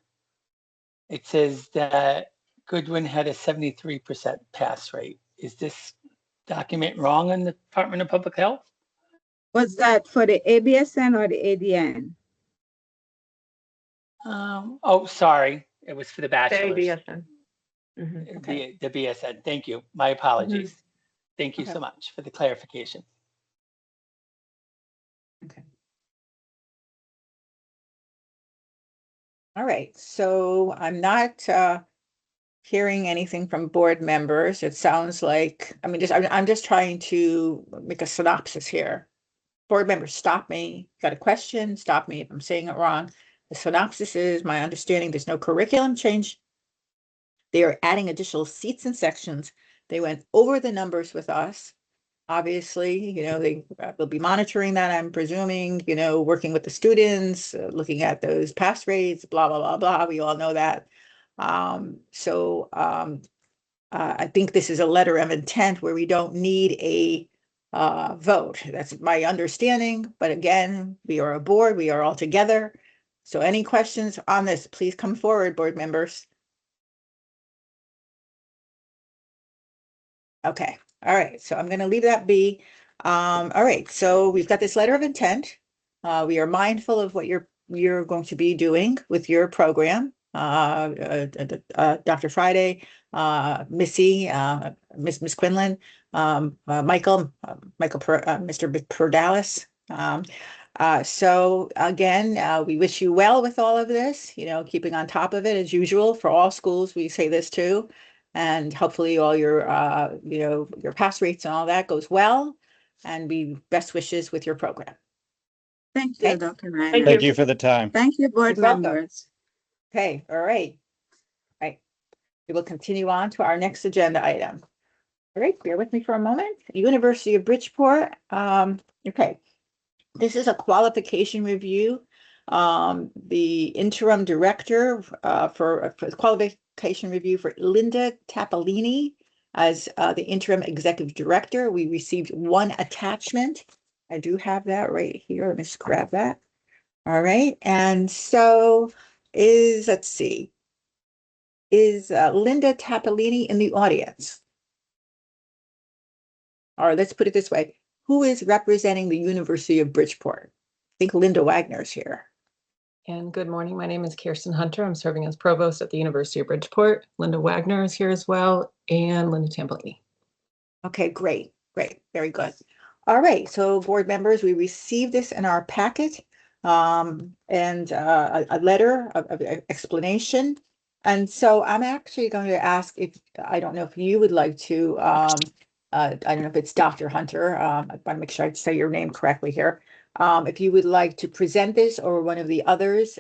it says that Goodwin had a 73% pass rate. Is this document wrong in the Department of Public Health? Was that for the ABSN or the ADN? Oh, sorry. It was for the bachelor's. ABSN. The BSN. Thank you. My apologies. Thank you so much for the clarification. Okay. All right. So I'm not hearing anything from board members. It sounds like, I'm just trying to make a synopsis here. Board members, stop me. Got a question? Stop me if I'm saying it wrong. The synopsis is my understanding there's no curriculum change. They are adding additional seats and sections. They went over the numbers with us. Obviously, they'll be monitoring that, I'm presuming, working with the students, looking at those pass rates, blah, blah, blah, blah. We all know that. I think this is a letter of intent where we don't need a vote. That's my understanding. But again, we are a board, we are all together. So any questions on this, please come forward, board members. Okay. All right. So I'm going to leave that be. All right. So we've got this letter of intent. We are mindful of what you're going to be doing with your program. Dr. Friday, Missy, Miss Quinlan, Mr. Perdalis. So again, we wish you well with all of this, keeping on top of it as usual for all schools. We say this too, and hopefully all your, your pass rates and all that goes well, and we best wishes with your program. Thank you, Dr. Ryan. Thank you for the time. Thank you, board members. Okay. All right. We will continue on to our next agenda item. All right, bear with me for a moment. University of Bridgeport. Okay, this is a qualification review. The interim director for the qualification review for Linda Tappalini as the interim executive director. We received one attachment. I do have that right here. Let me just grab that. All right, and so let's see. Is Linda Tappalini in the audience? Or let's put it this way. Who is representing the University of Bridgeport? I think Linda Wagner is here. And good morning. My name is Kirsten Hunter. I'm serving as provost at the University of Bridgeport. Linda Wagner is here as well, and Linda Tappalini. Okay, great. Very good. All right. So board members, we received this in our packet and a letter of explanation. And so I'm actually going to ask I don't know if you would like to, I don't know if it's Dr. Hunter. I want to make sure I say your name correctly here. If you would like to present this, or one of the others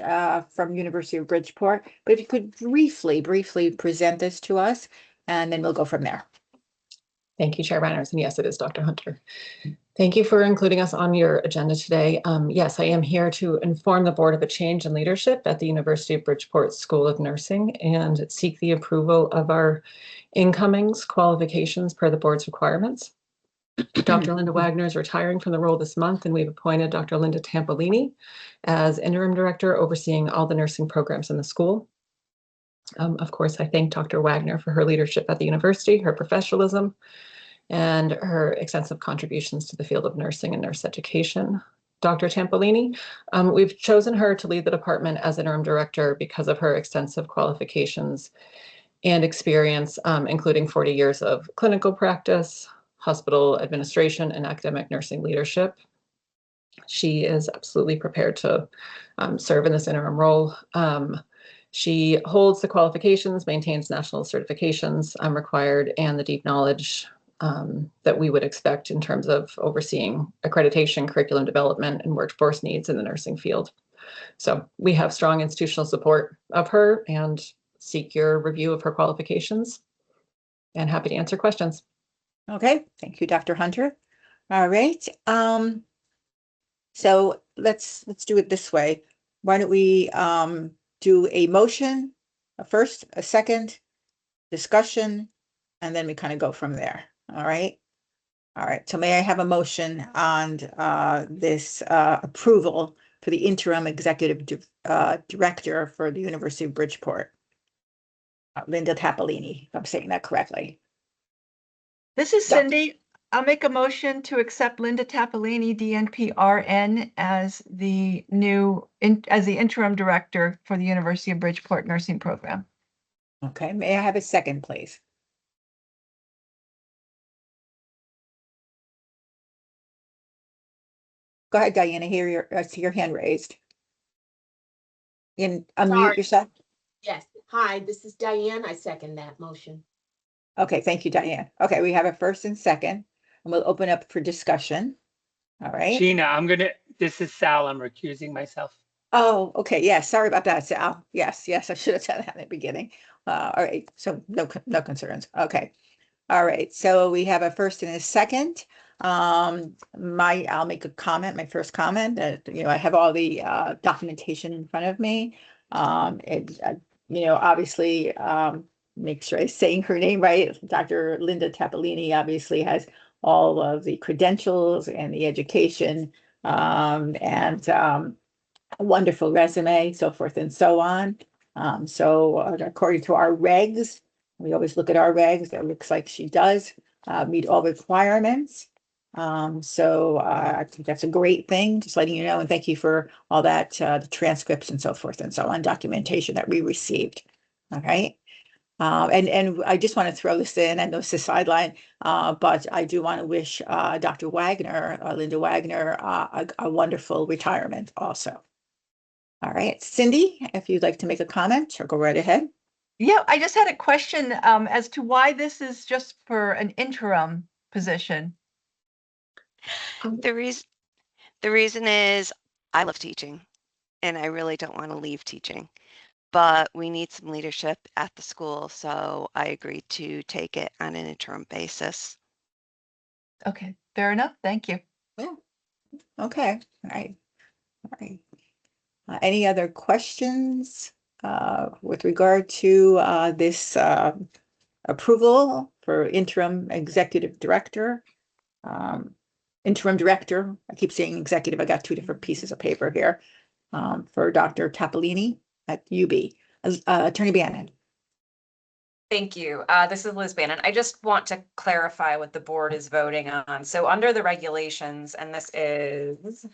from University of Bridgeport, but if you could briefly present this to us, and then we'll go from there. Thank you, Chair Reyners. And yes, it is Dr. Hunter. Thank you for including us on your agenda today. Yes, I am here to inform the board of a change in leadership at the University of Bridgeport School of Nursing and seek the approval of our incomings qualifications per the board's requirements. Dr. Linda Wagner is retiring from the role this month, and we've appointed Dr. Linda Tampolini as interim director overseeing all the nursing programs in the school. Of course, I thank Dr. Wagner for her leadership at the university, her professionalism, and her extensive contributions to the field of nursing and nurse education. Dr. Tampolini, we've chosen her to lead the department as interim director because of her extensive qualifications and experience, including 40 years of clinical practice, hospital administration, and academic nursing leadership. She is absolutely prepared to serve in this interim role. She holds the qualifications, maintains national certifications required, and the deep knowledge that we would expect in terms of overseeing accreditation, curriculum development, and workforce needs in the nursing field. So we have strong institutional support of her and seek your review of her qualifications, and happy to answer questions. Okay, thank you, Dr. Hunter. All right. So let's do it this way. Why don't we do a motion, a first, a second, discussion, and then we kind of go from there. All right. All right. So may I have a motion on this approval for the interim executive director for the University of Bridgeport? Linda Tampolini, if I'm saying that correctly. This is Cindy. I'll make a motion to accept Linda Tampolini, DNP-RN, as the interim director for the University of Bridgeport nursing program. Okay, may I have a second, please? Go ahead, Diana. I see your hand raised. Unmute Sorry. yourself. Yes. Hi, this is Diane. I second that motion. Okay, thank you, Diane. Okay, we have a first and second, and we'll open up for discussion. All right. Gina, this is Sal. I'm recusing myself. Oh, okay. Yeah, sorry about that, Sal. Yes, I should have said that in the beginning. All right, so no concerns. Okay. All right, so we have a first and a second. I'll make a comment, my first comment that, I have all the documentation in front of me. Obviously, make sure I'm saying her name right. Dr. Linda Tampolini obviously has all of the credentials and the education and a wonderful resume, so forth and so on. So according to our regs, we always look at our regs, it looks like she does meet all requirements. So I think that's a great thing, just letting you know, and thank you for all that, the transcripts and so forth and so on, documentation that we received. All right. And I just want to throw this in, I know it's a sideline, but I do want to wish Dr. Wagner, Linda Wagner, a wonderful retirement also. All right, Cindy, if you'd like to make a comment or go right ahead. Yeah, I just had a question as to why this is just for an interim position. The reason is I love teaching and I really don't want to leave teaching, but we need some leadership at the school, so I agreed to take it on an interim basis. Okay, fair enough. Thank you. Yeah. Okay. All right. All right. Any other questions with regard to this approval for interim executive director? Interim director, I keep saying executive, I got two different pieces of paper here, for Dr. Tampolini at UB. Attorney Bannon. Thank you. This is Liz Bannon. I just want to clarify what the board is voting on. So under the regulations, and this is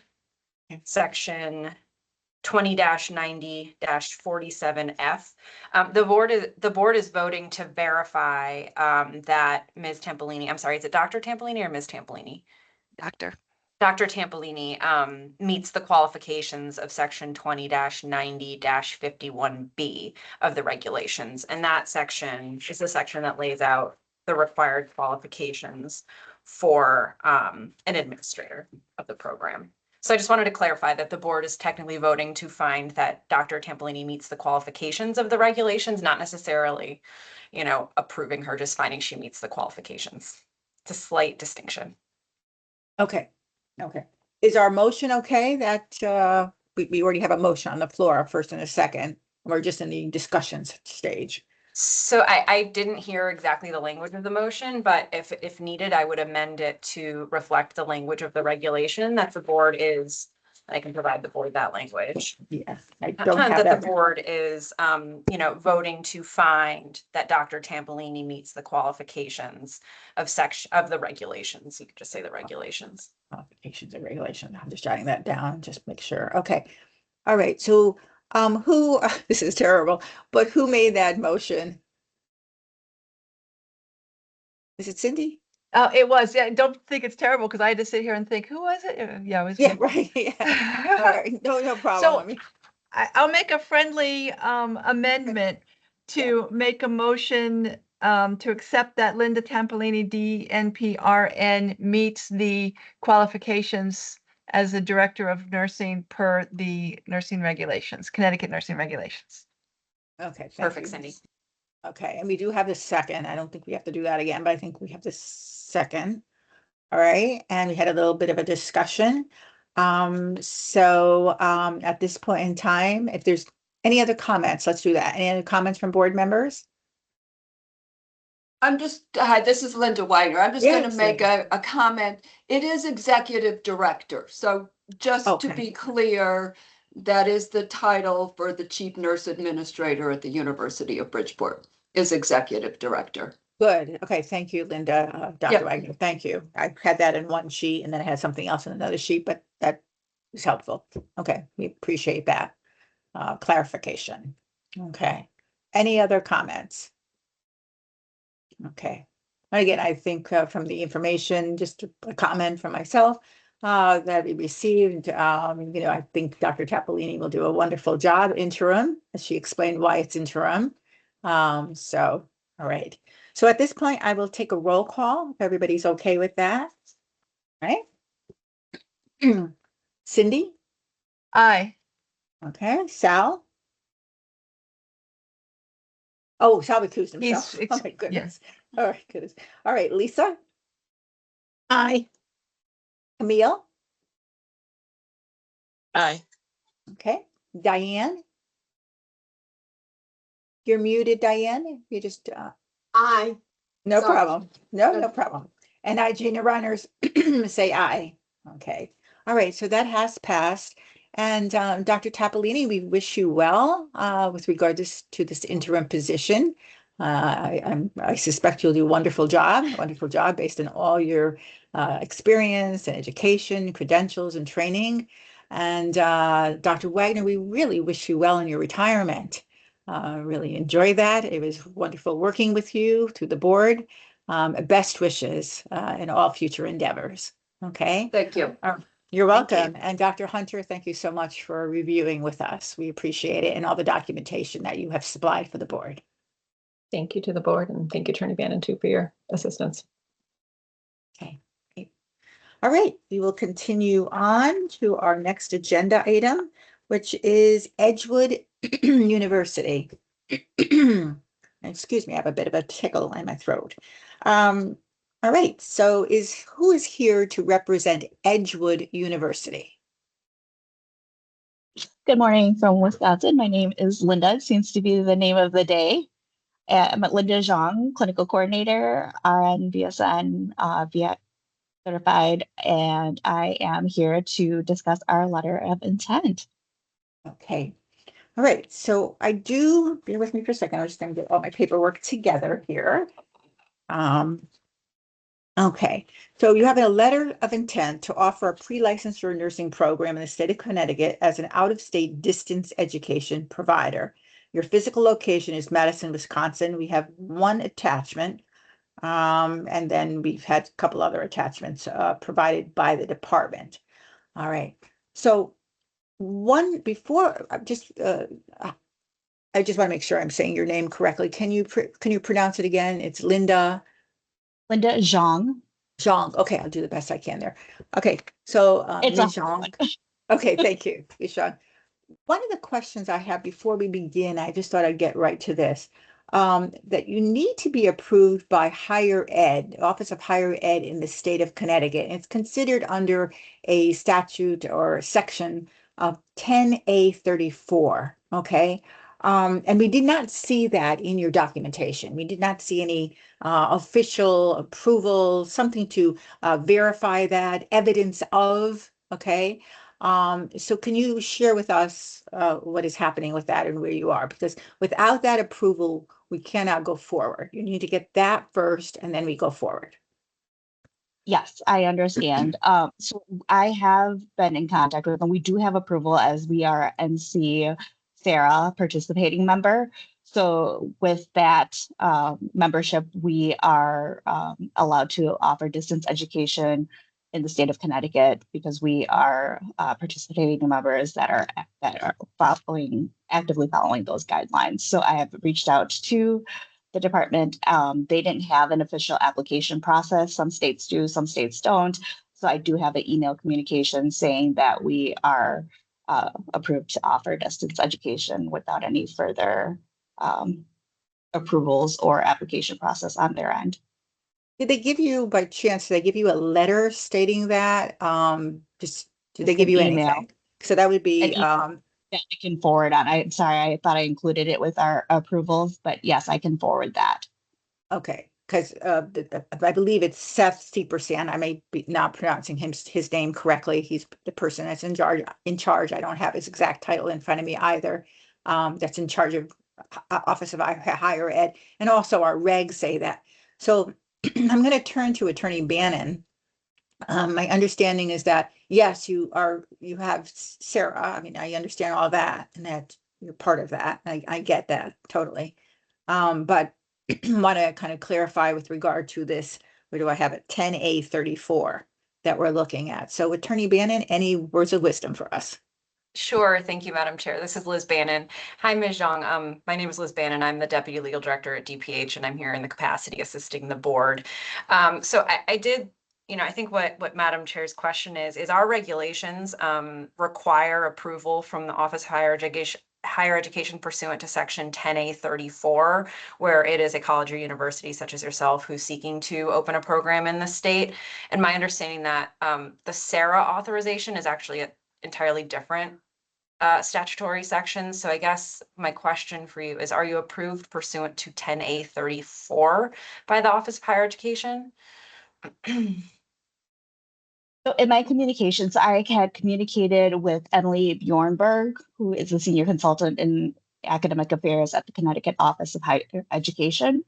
section 20-90-47F. The board is voting to verify that Ms. Tampolini, I'm sorry, is it Dr. Tampolini or Ms. Tampolini? Dr. Tampolini meets the qualifications of section 20-90-51B of the regulations. And that section is the section that lays out the required qualifications for an administrator of the program. So I just wanted to clarify that the board is technically voting to find that Dr. Tampolini meets the qualifications of the regulations, not necessarily, approving her, just finding she meets the qualifications. It's a slight distinction. Okay, okay. Is our motion okay that we already have a motion on the floor, a first and a second? We're just in the discussions stage. So I didn't hear exactly the language of the motion, but if needed, I would amend it to reflect the language of the regulation that the board is, I can provide the board that language. Yeah, I don't have That that. the board is, voting to find that Dr. Tampolini meets the qualifications of the regulations. You could just say the regulations. Qualifications and regulations. I'm just jotting that down, just make sure. Okay. All right. So who, this is terrible, but who made that motion? Is it Cindy? It was, yeah, don't think it's terrible because I had to sit here and think, who was it? Yeah, it was. Yeah, me. right. Yeah. All right. No problem. So I mean, I'll make a friendly amendment to make a motion to accept that Linda Tampolini, DNPRN, meets the qualifications as the Director of Nursing per the nursing regulations, Connecticut nursing regulations. okay. Thank Perfect, you. Cindy. Okay, and we do have the second. I don't think we have to do that again, but I think we have the second. All right, and we had a little bit of a discussion. At this point in time, if there's any other comments, let's do that. Any other comments from board members? I'm just, hi, this is Linda Weiner. I'm just going to Yes, make Linda. a comment. It is executive director. So just to Okay. be clear, that is the title for the chief nurse administrator at the University of Bridgeport, is executive director. Good. Okay, thank you, Linda. Dr. Yep. Wagner, thank you. I had that in one sheet and then I had something else in another sheet, but that was helpful. Okay, we appreciate that clarification. Okay. Any other comments? Okay. Again, I think from the information, just a comment from myself that we received, I think Dr. Tapolini will do a wonderful job interim, as she explained why it's interim. All right. So at this point, I will take a roll call, if everybody's okay with that. Right? Cindy? Aye. Okay. Sal? Oh, Sal recused himself. He's Oh my goodness. All right, goodness. All right, Lisa? Aye. Camille? Aye. Okay. Diane? You're muted, Diane. You just, Aye. no Sorry. problem. No problem. And I, Gina Runners, say aye. Okay. All right. So that has passed. And Dr. Tapolini, we wish you well with regard to this interim position. I suspect you'll do a wonderful job based on all your experience and education, credentials and training. And Dr. Wagner, we really wish you well in your retirement. Really enjoy that. It was wonderful working with you through the board. Best wishes in all future endeavors. Okay. Thank you. You're welcome. And Dr. Hunter, thank you so much for reviewing with us. We appreciate it and all the documentation that you have supplied for the board. Thank you to the board and thank you, Attorney Bannon, too, for your assistance. Okay. All right, we will continue on to our next agenda item, which is Edgewood University. Excuse me, I have a bit of a tickle in my throat. All right, so who is here to represent Edgewood University? Good morning from Wisconsin. My name is Linda. It seems to be the name of the day. I'm Linda Zhang, clinical coordinator, RN, BSN, VIA certified, and I am here to discuss our letter of intent. Okay. All right, so bear with me for a second. I'm just going to get all my paperwork together here. Okay, so you have a letter of intent to offer a pre-licensure nursing program in the state of Connecticut as an out-of-state distance education provider. Your physical location is Madison, Wisconsin. We have one attachment, and then we've had a couple other attachments provided by the department. All right, so I just want to make sure I'm saying your name correctly. Can you pronounce it again? It's Linda Zhang. Zhang. Okay, I'll do the best I can there. Okay, so It's Ms. a Zhang. Okay, thank you, Ms. Zhang. One of the questions I have before we begin, I just thought I'd get right to this. that you need to be approved by Higher Ed, Office of Higher Ed in the state of Connecticut. And it's considered under a statute or section of 10A34, okay? And we did not see that in your documentation. We did not see any official approval, something to verify that, evidence of, okay? So can you share with us what is happening with that and where you are? Because without that approval, we cannot go forward. You need to get that first and then we go forward. Yes, I understand. So I have been in contact with them. We do have approval as we are NC Sarah participating member. So with that membership, we are allowed to offer distance education in the state of Connecticut because we are participating members that are actively following those guidelines. So I have reached out to the department. They didn't have an official application process. Some states do, some states don't. So I do have an email communication saying that we are approved to offer distance education without any further approvals or application process on their end. Did they give you, by chance, did they give you a letter stating that? Just, did they give you email. anything? So that would be, that I can forward on. I'm sorry, I thought I included it with our approvals, but yes, I can forward that. okay, because I believe it's Seth Steepersan. I may be not pronouncing his name correctly. He's the person that's in charge. I don't have his exact title in front of me either. That's in charge of Office of Higher Ed, and also our regs say that. So I'm going to turn to Attorney Bannon. My understanding is that, yes, you have Sarah. I mean, I understand all that and that you're part of that. I get that totally. But want to kind of clarify with regard to this, where do I have it? 10A34 that we're looking at. So Attorney Bannon, any words of wisdom for us? Sure. Thank you, Madam Chair. This is Liz Bannon. Hi, Ms. Zhang. My name is Liz Bannon. I'm the Deputy Legal Director at DPH, and I'm here in the capacity assisting the board. So I did, I think what Madam Chair's question is our regulations require approval from the Office of Higher Education pursuant to section 10A34, where it is a college or university such as yourself who's seeking to open a program in the state. And my understanding that the SARA authorization is actually entirely different statutory sections. So I guess my question for you is, are you approved pursuant to 10A34 by the Office of Higher Education? So in my communications, I had communicated with Emily Bjornberg, who is a senior consultant in academic affairs at the Connecticut Office of Higher Education.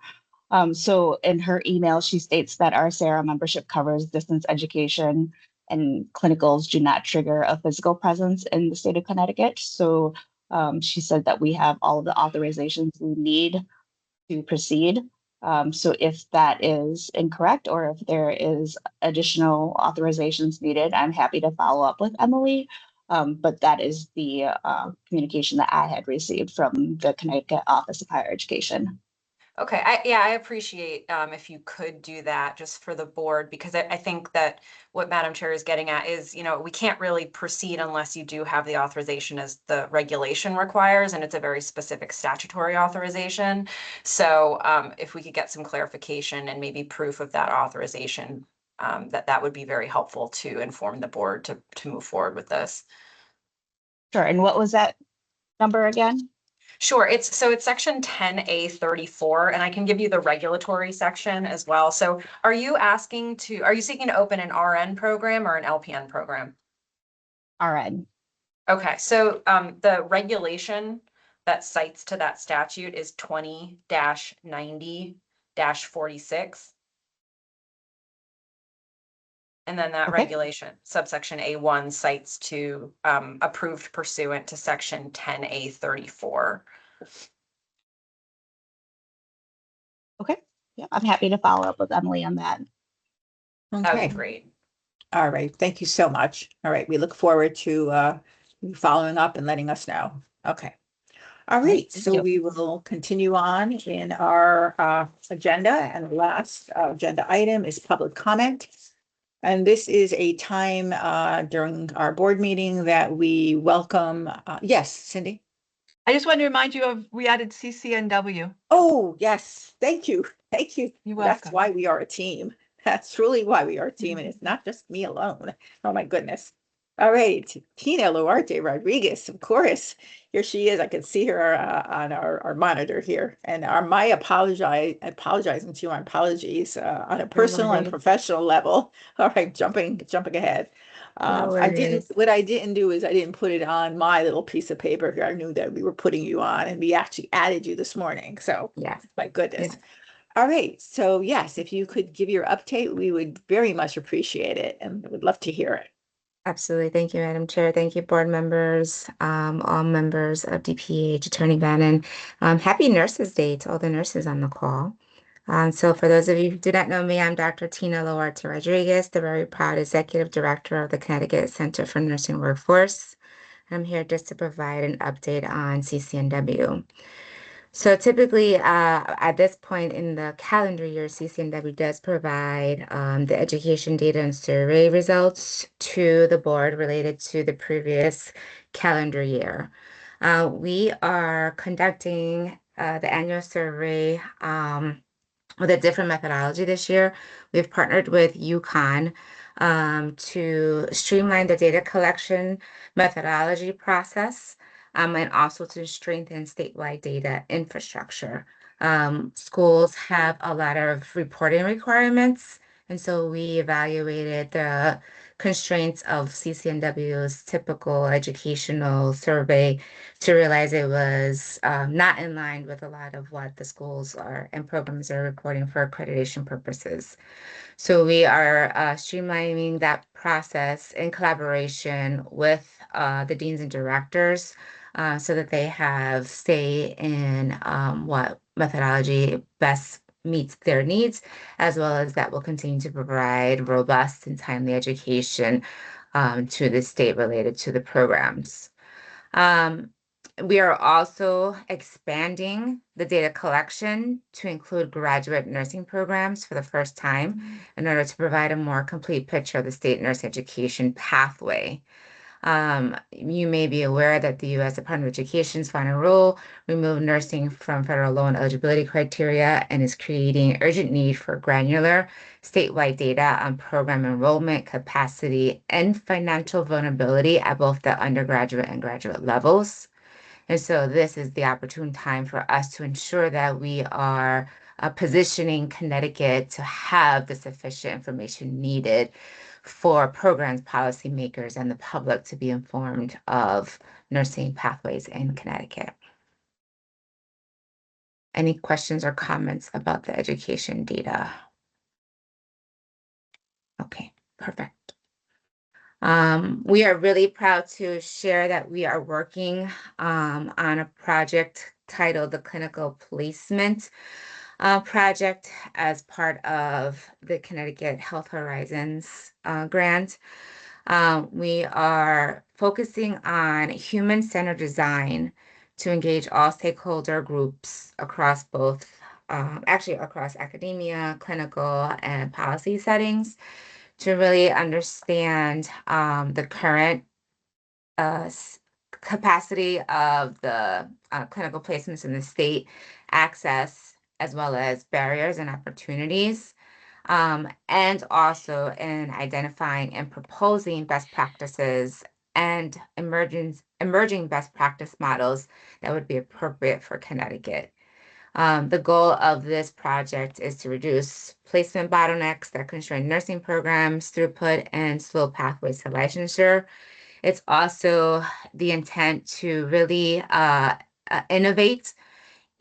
So in her email, she states that our SARA membership covers distance education and clinicals do not trigger a physical presence in the state of Connecticut. So she said that we have all of the authorizations we need to proceed. So if that is incorrect or if there is additional authorizations needed, I'm happy to follow up with Emily. But that is the communication that I had received from the Connecticut Office of Higher Education. Okay, I appreciate if you could do that just for the board, because I think that what Madam Chair is getting at is, we can't really proceed unless you do have the authorization as the regulation requires, and it's a very specific statutory authorization. So if we could get some clarification and maybe proof of that authorization, that would be very helpful to inform the board to move forward with this. Sure, and what was that number again? Sure, it's section 10A34, and I can give you the regulatory section as well. So are you seeking to open an RN program or an LPN program? RN. Okay, so the regulation that cites to that statute is 20-90-46. And then that regulation, subsection A1, cites to approved pursuant to section 10A34. Okay, yeah, I'm happy to follow up with Emily on that. That would be great. All right, thank you so much. All right, we look forward to you following up and letting us know. Okay. All right, so we will continue on in our agenda, and the last agenda item is public comment. And this is a time during our board meeting that we welcome, yes, Cindy? I just want to remind you of, we added CCNW. Oh, yes. Thank you. Thank you. You're That's welcome. why we are a team. That's truly why we are a team. And it's not just me alone. Oh, my goodness. All right. Tina Luarte Rodriguez, of course. Here she is. I can see her on our monitor here. And apologizing to you on apologies on a personal and worries. professional level. All right, jumping ahead. No I didn't, worries. what I didn't do is I didn't put it on my little piece of paper here. I knew that we were putting you on and we actually added you this morning. So, Yes. my goodness. Yes. All right. So, yes, if you could give your update, we would very much appreciate it and would love to hear it. Absolutely. Thank you, Madam Chair. Thank you, board members, all members of DPH, Attorney Bannon. Happy Nurses Day to all the nurses on the call. So for those of you who do not know me, I'm Dr. Tina Luarte Rodriguez, the very proud Executive Director of the Connecticut Center for Nursing Workforce. I'm here just to provide an update on CCNW. So typically, at this point in the calendar year, CCNW does provide the education data and survey results to the board related to the previous calendar year. We are conducting the annual survey with a different methodology this year. We've partnered with UConn to streamline the data collection methodology process and also to strengthen statewide data infrastructure. Schools have a lot of reporting requirements, and so we evaluated the constraints of CCNW's typical educational survey to realize it was not in line with a lot of what the schools are and programs are reporting for accreditation purposes. So we are streamlining that process in collaboration with the deans and directors so that they have say in what methodology best meets their needs, as well as that will continue to provide robust and timely education to the state related to the programs. We are also expanding the data collection to include graduate nursing programs for the first time in order to provide a more complete picture of the state nurse education pathway. You may be aware that the U.S. Department of Education's final rule removed nursing from federal loan eligibility criteria and is creating urgent need for granular statewide data on program enrollment, capacity, and financial vulnerability at both the undergraduate and graduate levels. And so this is the opportune time for us to ensure that we are positioning Connecticut to have the sufficient information needed for programs, policymakers, and the public to be informed of nursing pathways in Connecticut. Any questions or comments about the education data? Okay, perfect. We are really proud to share that we are working on a project titled the Clinical Placement Project as part of the Connecticut Health Horizons grant. We are focusing on human-centered design to engage all stakeholder groups across both, actually across academia, clinical, and policy settings to really understand the current capacity of the clinical placements in the state, access, as well as barriers and opportunities, and also in identifying and proposing best practices and emerging best practice models that would be appropriate for Connecticut. The goal of this project is to reduce placement bottlenecks that constrain nursing programs, throughput, and slow pathways to licensure. It's also the intent to really innovate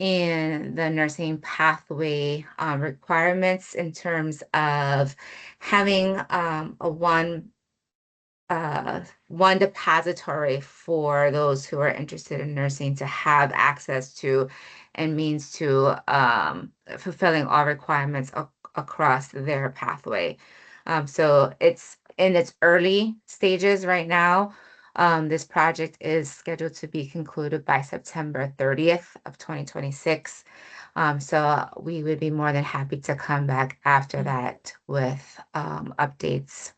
in the nursing pathway requirements in terms of having one depository for those who are interested in nursing to have access to and means to fulfilling all requirements across their pathway. So it's in its early stages right now. This project is scheduled to be concluded by September 30th of 2026. So we would be more than happy to come back after that with updates.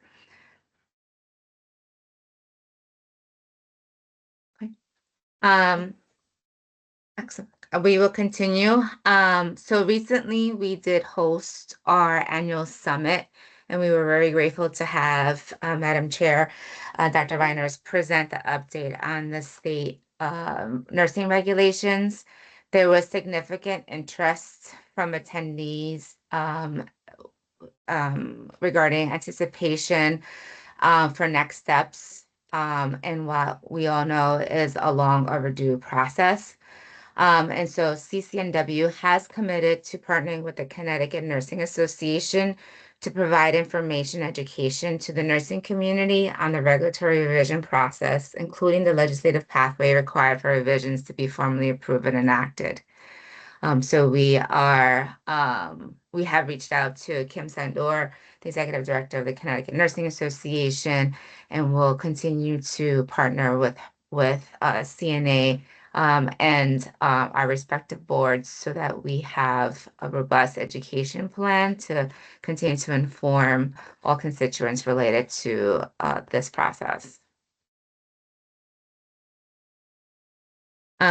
Excellent. We will continue. So recently we did host our annual summit, and we were very grateful to have Madam Chair, Dr. Reiners, present the update on the state nursing regulations. There was significant interest from attendees regarding anticipation for next steps and what we all know is a long overdue process. And so CCNW has committed to partnering with the Connecticut Nursing Association to provide information education to the nursing community on the regulatory revision process, including the legislative pathway required for revisions to be formally approved and enacted. So we have reached out to Kim Sandor, the Executive Director of the Connecticut Nursing Association, and we'll continue to partner with CNA and our respective boards so that we have a robust education plan to continue to inform all constituents related to this process.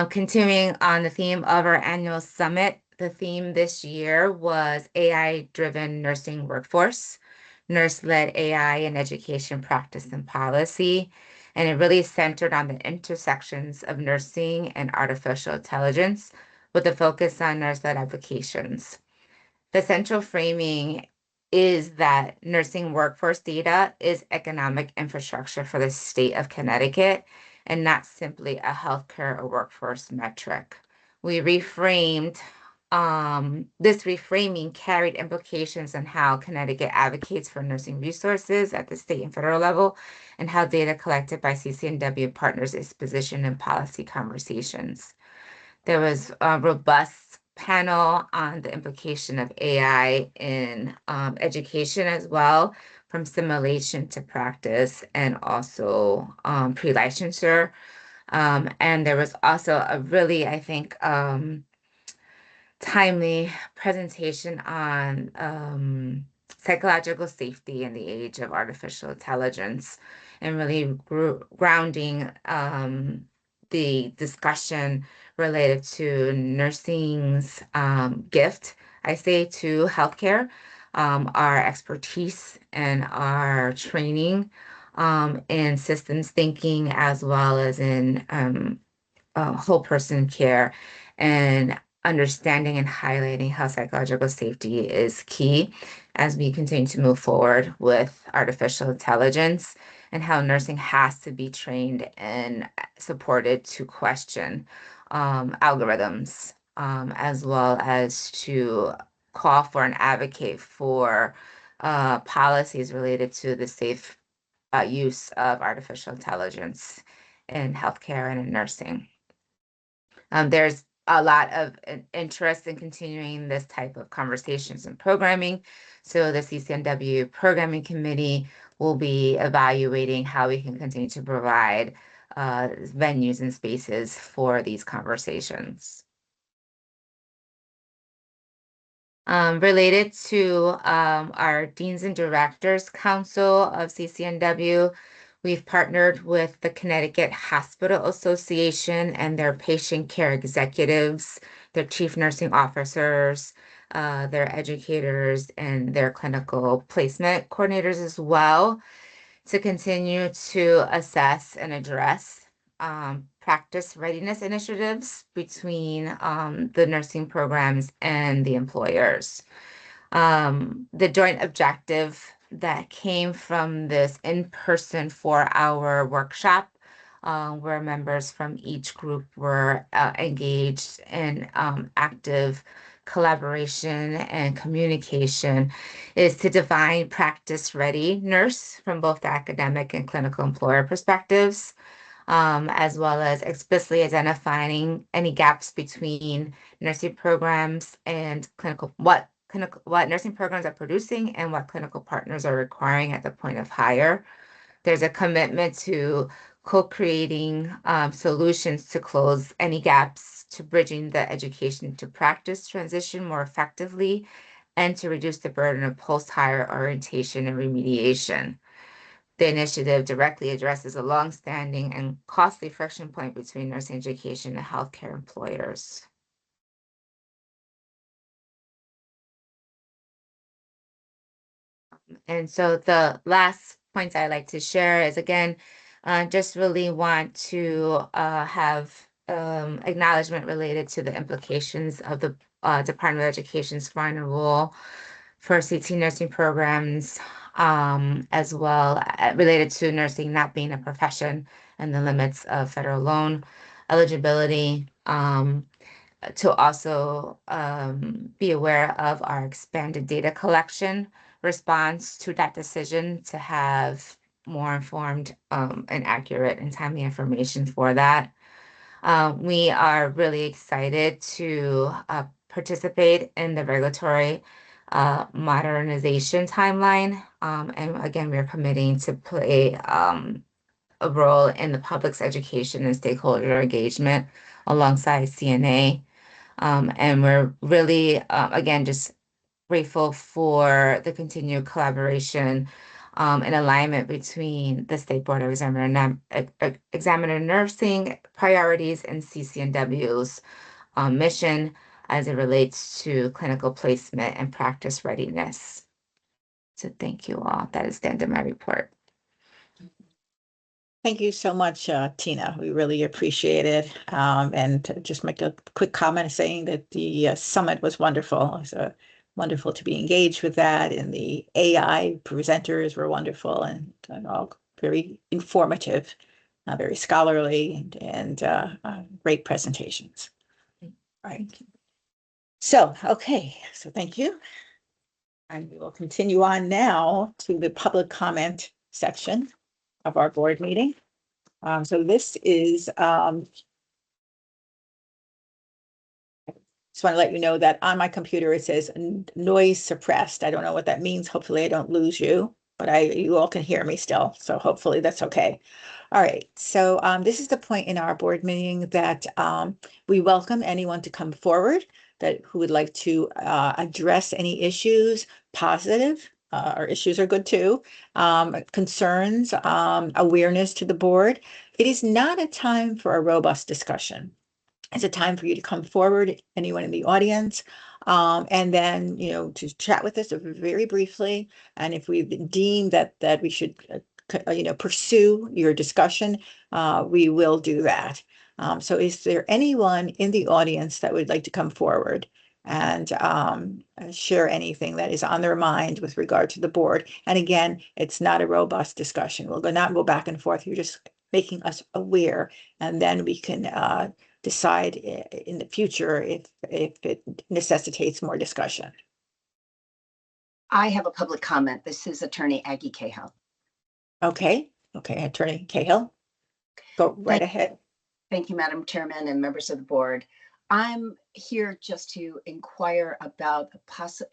Continuing on the theme of our annual summit, the theme this year was AI-driven nursing workforce, nurse-led AI in education practice and policy. And it really centered on the intersections of nursing and artificial intelligence with a focus on nurse-led applications. The central framing is that nursing workforce data is economic infrastructure for the state of Connecticut and not simply a healthcare or workforce metric. We reframed, this reframing carried implications on how Connecticut advocates for nursing resources at the state and federal level and how data collected by CCNW partners is positioned in policy conversations. There was a robust panel on the implication of AI in education as well, from simulation to practice and also pre-licensure. And there was also a really, I think, timely presentation on psychological safety in the age of artificial intelligence and really grounding the discussion related to nursing's gift, I say, to healthcare, our expertise and our training in systems thinking as well as in whole person care and understanding and highlighting how psychological safety is key as we continue to move forward with artificial intelligence and how nursing has to be trained and supported to question algorithms, as well as to call for and advocate for policies related to the safe use of artificial intelligence in healthcare and in nursing. There's a lot of interest in continuing this type of conversations and programming. So the CCNW Programming Committee will be evaluating how we can continue to provide venues and spaces for these conversations. Related to our Deans and Directors Council of CCNW, we've partnered with the Connecticut Hospital Association and their patient care executives, their chief nursing officers, their educators, and their clinical placement coordinators as well, to continue to assess and address practice readiness initiatives between the nursing programs and the employers. The joint objective that came from this in-person 4-hour workshop where members from each group were engaged in active collaboration and communication is to define practice-ready nurse from both the academic and clinical employer perspectives, as well as explicitly identifying any gaps between nursing programs and what nursing programs are producing and what clinical partners are requiring at the point of hire. There's a commitment to co-creating solutions to close any gaps, to bridging the education to practice transition more effectively, and to reduce the burden of post-hire orientation and remediation. The initiative directly addresses a longstanding and costly friction point between nursing education and healthcare employers. And so the last points I'd like to share is, again, just really want to have acknowledgement related to the implications of the Department of Education's final rule for CT nursing programs, as well related to nursing not being a profession and the limits of federal loan eligibility. To also be aware of our expanded data collection response to that decision to have more informed and accurate and timely information for that. We are really excited to participate in the regulatory modernization timeline. And again, we're committing to play a role in the public's education and stakeholder engagement alongside CNA. And we're really, again, just grateful for the continued collaboration and alignment between the State Board of Examiner Nursing priorities and CCNW's mission as it relates to clinical placement and practice readiness. So thank you all. That is the end of my report. Thank you so much, Tina. We really appreciate it. And to just make a quick comment saying that the summit was wonderful. It was wonderful to be engaged with that, and the AI presenters were wonderful and all very informative, very scholarly, and great presentations. Right. So, okay, so thank you. And we will continue on now to the public comment section of our board meeting. So this is, just want to let you know that on my computer, it says noise suppressed. I don't know what that means. Hopefully I don't lose you, but you all can hear me still. So hopefully that's okay. All right. So this is the point in our board meeting that we welcome anyone to come forward who would like to address any issues, positive, or issues are good too, concerns, awareness to the board. It is not a time for a robust discussion. It's a time for you to come forward, anyone in the audience, and then, to chat with us very briefly. And if we deem that we should, pursue your discussion, we will do that. So is there anyone in the audience that would like to come forward and share anything that is on their mind with regard to the board? And again, it's not a robust discussion. We'll not go back and forth. You're just making us aware, and then we can decide in the future if it necessitates more discussion. I have a public comment. This is Attorney Aggie Cahill. Okay, Attorney Cahill, go right ahead. Thank you, Madam Chairman and members of the board. I'm here just to inquire about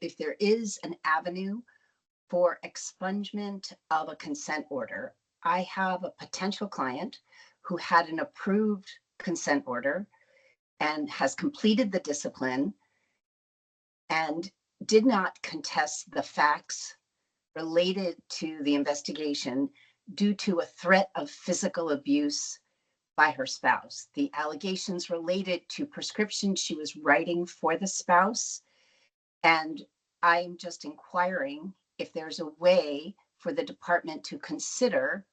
if there is an avenue for expungement of a consent order. I have a potential client who had an approved consent order and has completed the discipline and did not contest the facts related to the investigation due to a threat of physical abuse by her spouse. The allegations related to prescriptions she was writing for the spouse. And I'm just inquiring if there's a way for the department to consider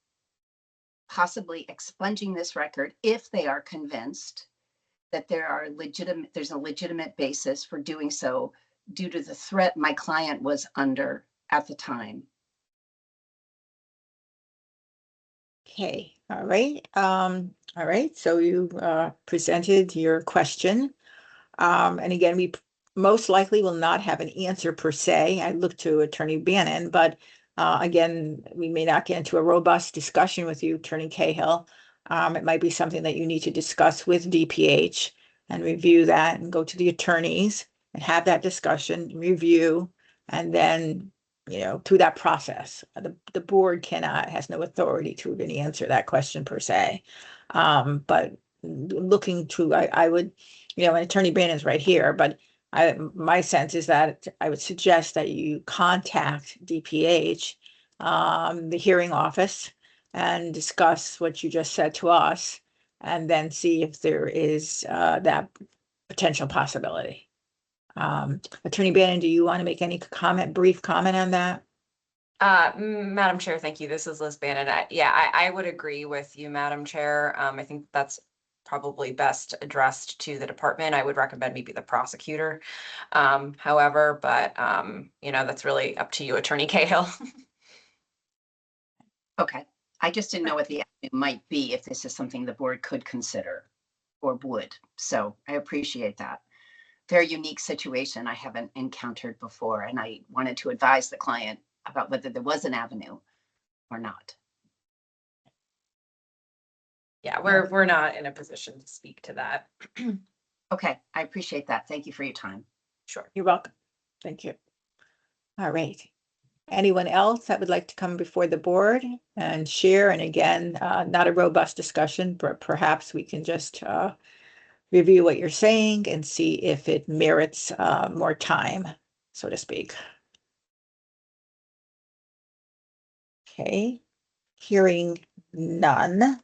possibly expunging this record if they are convinced that there's a legitimate basis for doing so due to the threat my client was under at the time. Okay, all right. All right, so you presented your question. And again, we most likely will not have an answer per se. I look to Attorney Bannon, but again, we may not get into a robust discussion with you, Attorney Cahill. It might be something that you need to discuss with DPH and review that and go to the attorneys and have that discussion, review, and then, through that process. The board has no authority to really answer that question per se. But looking to, I would, and Attorney Bannon is right here, but my sense is that I would suggest that you contact DPH the hearing office and discuss what you just said to us, and then see if there is that potential possibility. Attorney Bannon, do you want to make any brief comment on that? Madam Chair, thank you. This is Liz Bannon. I would agree with you, Madam Chair. I think that's probably best addressed to the department. I would recommend maybe the prosecutor. However, but that's really up to you, Attorney Cahill. Okay, I just didn't know what the avenue might be, if this is something the board could consider or would. So I appreciate that. Very unique situation I haven't encountered before, and I wanted to advise the client about whether there was an avenue or not. Yeah, we're not in a position to speak to that. Okay, I appreciate that. Thank you for your time. Sure. You're welcome. Thank you. All right. Anyone else that would like to come before the board and share? And again, not a robust discussion, but perhaps we can just review what you're saying and see if it merits more time, so to speak. Okay, hearing none,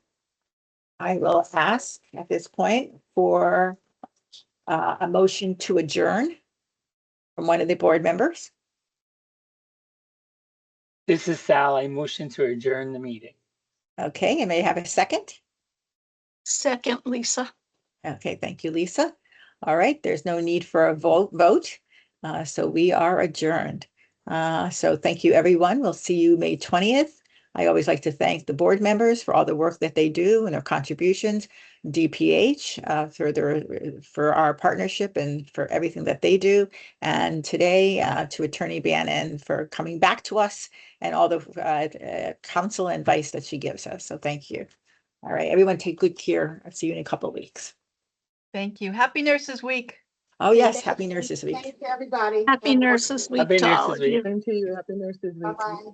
I will ask at this point for a motion to adjourn from one of the board members. This is Sal. I motion to adjourn the meeting. Okay, and may I have a second? Second, Lisa. Okay, thank you, Lisa. All right, there's no need for a vote. So we are adjourned. So thank you, everyone. We'll see you May 20th. I always like to thank the board members for all the work that they do and their contributions, DPH for our partnership and for everything that they do. And today to Attorney Bannon for coming back to us and all the counsel and advice that she gives us. So thank you. All right, everyone take good care. I'll see you in a couple of weeks. Thank you. Happy Nurses Week. Oh, yes, happy Nurses Week. Thanks, everybody. Happy Nurses Week Happy to all Nurses of you. Week. Same to you. Happy Nurses Week. Bye-bye.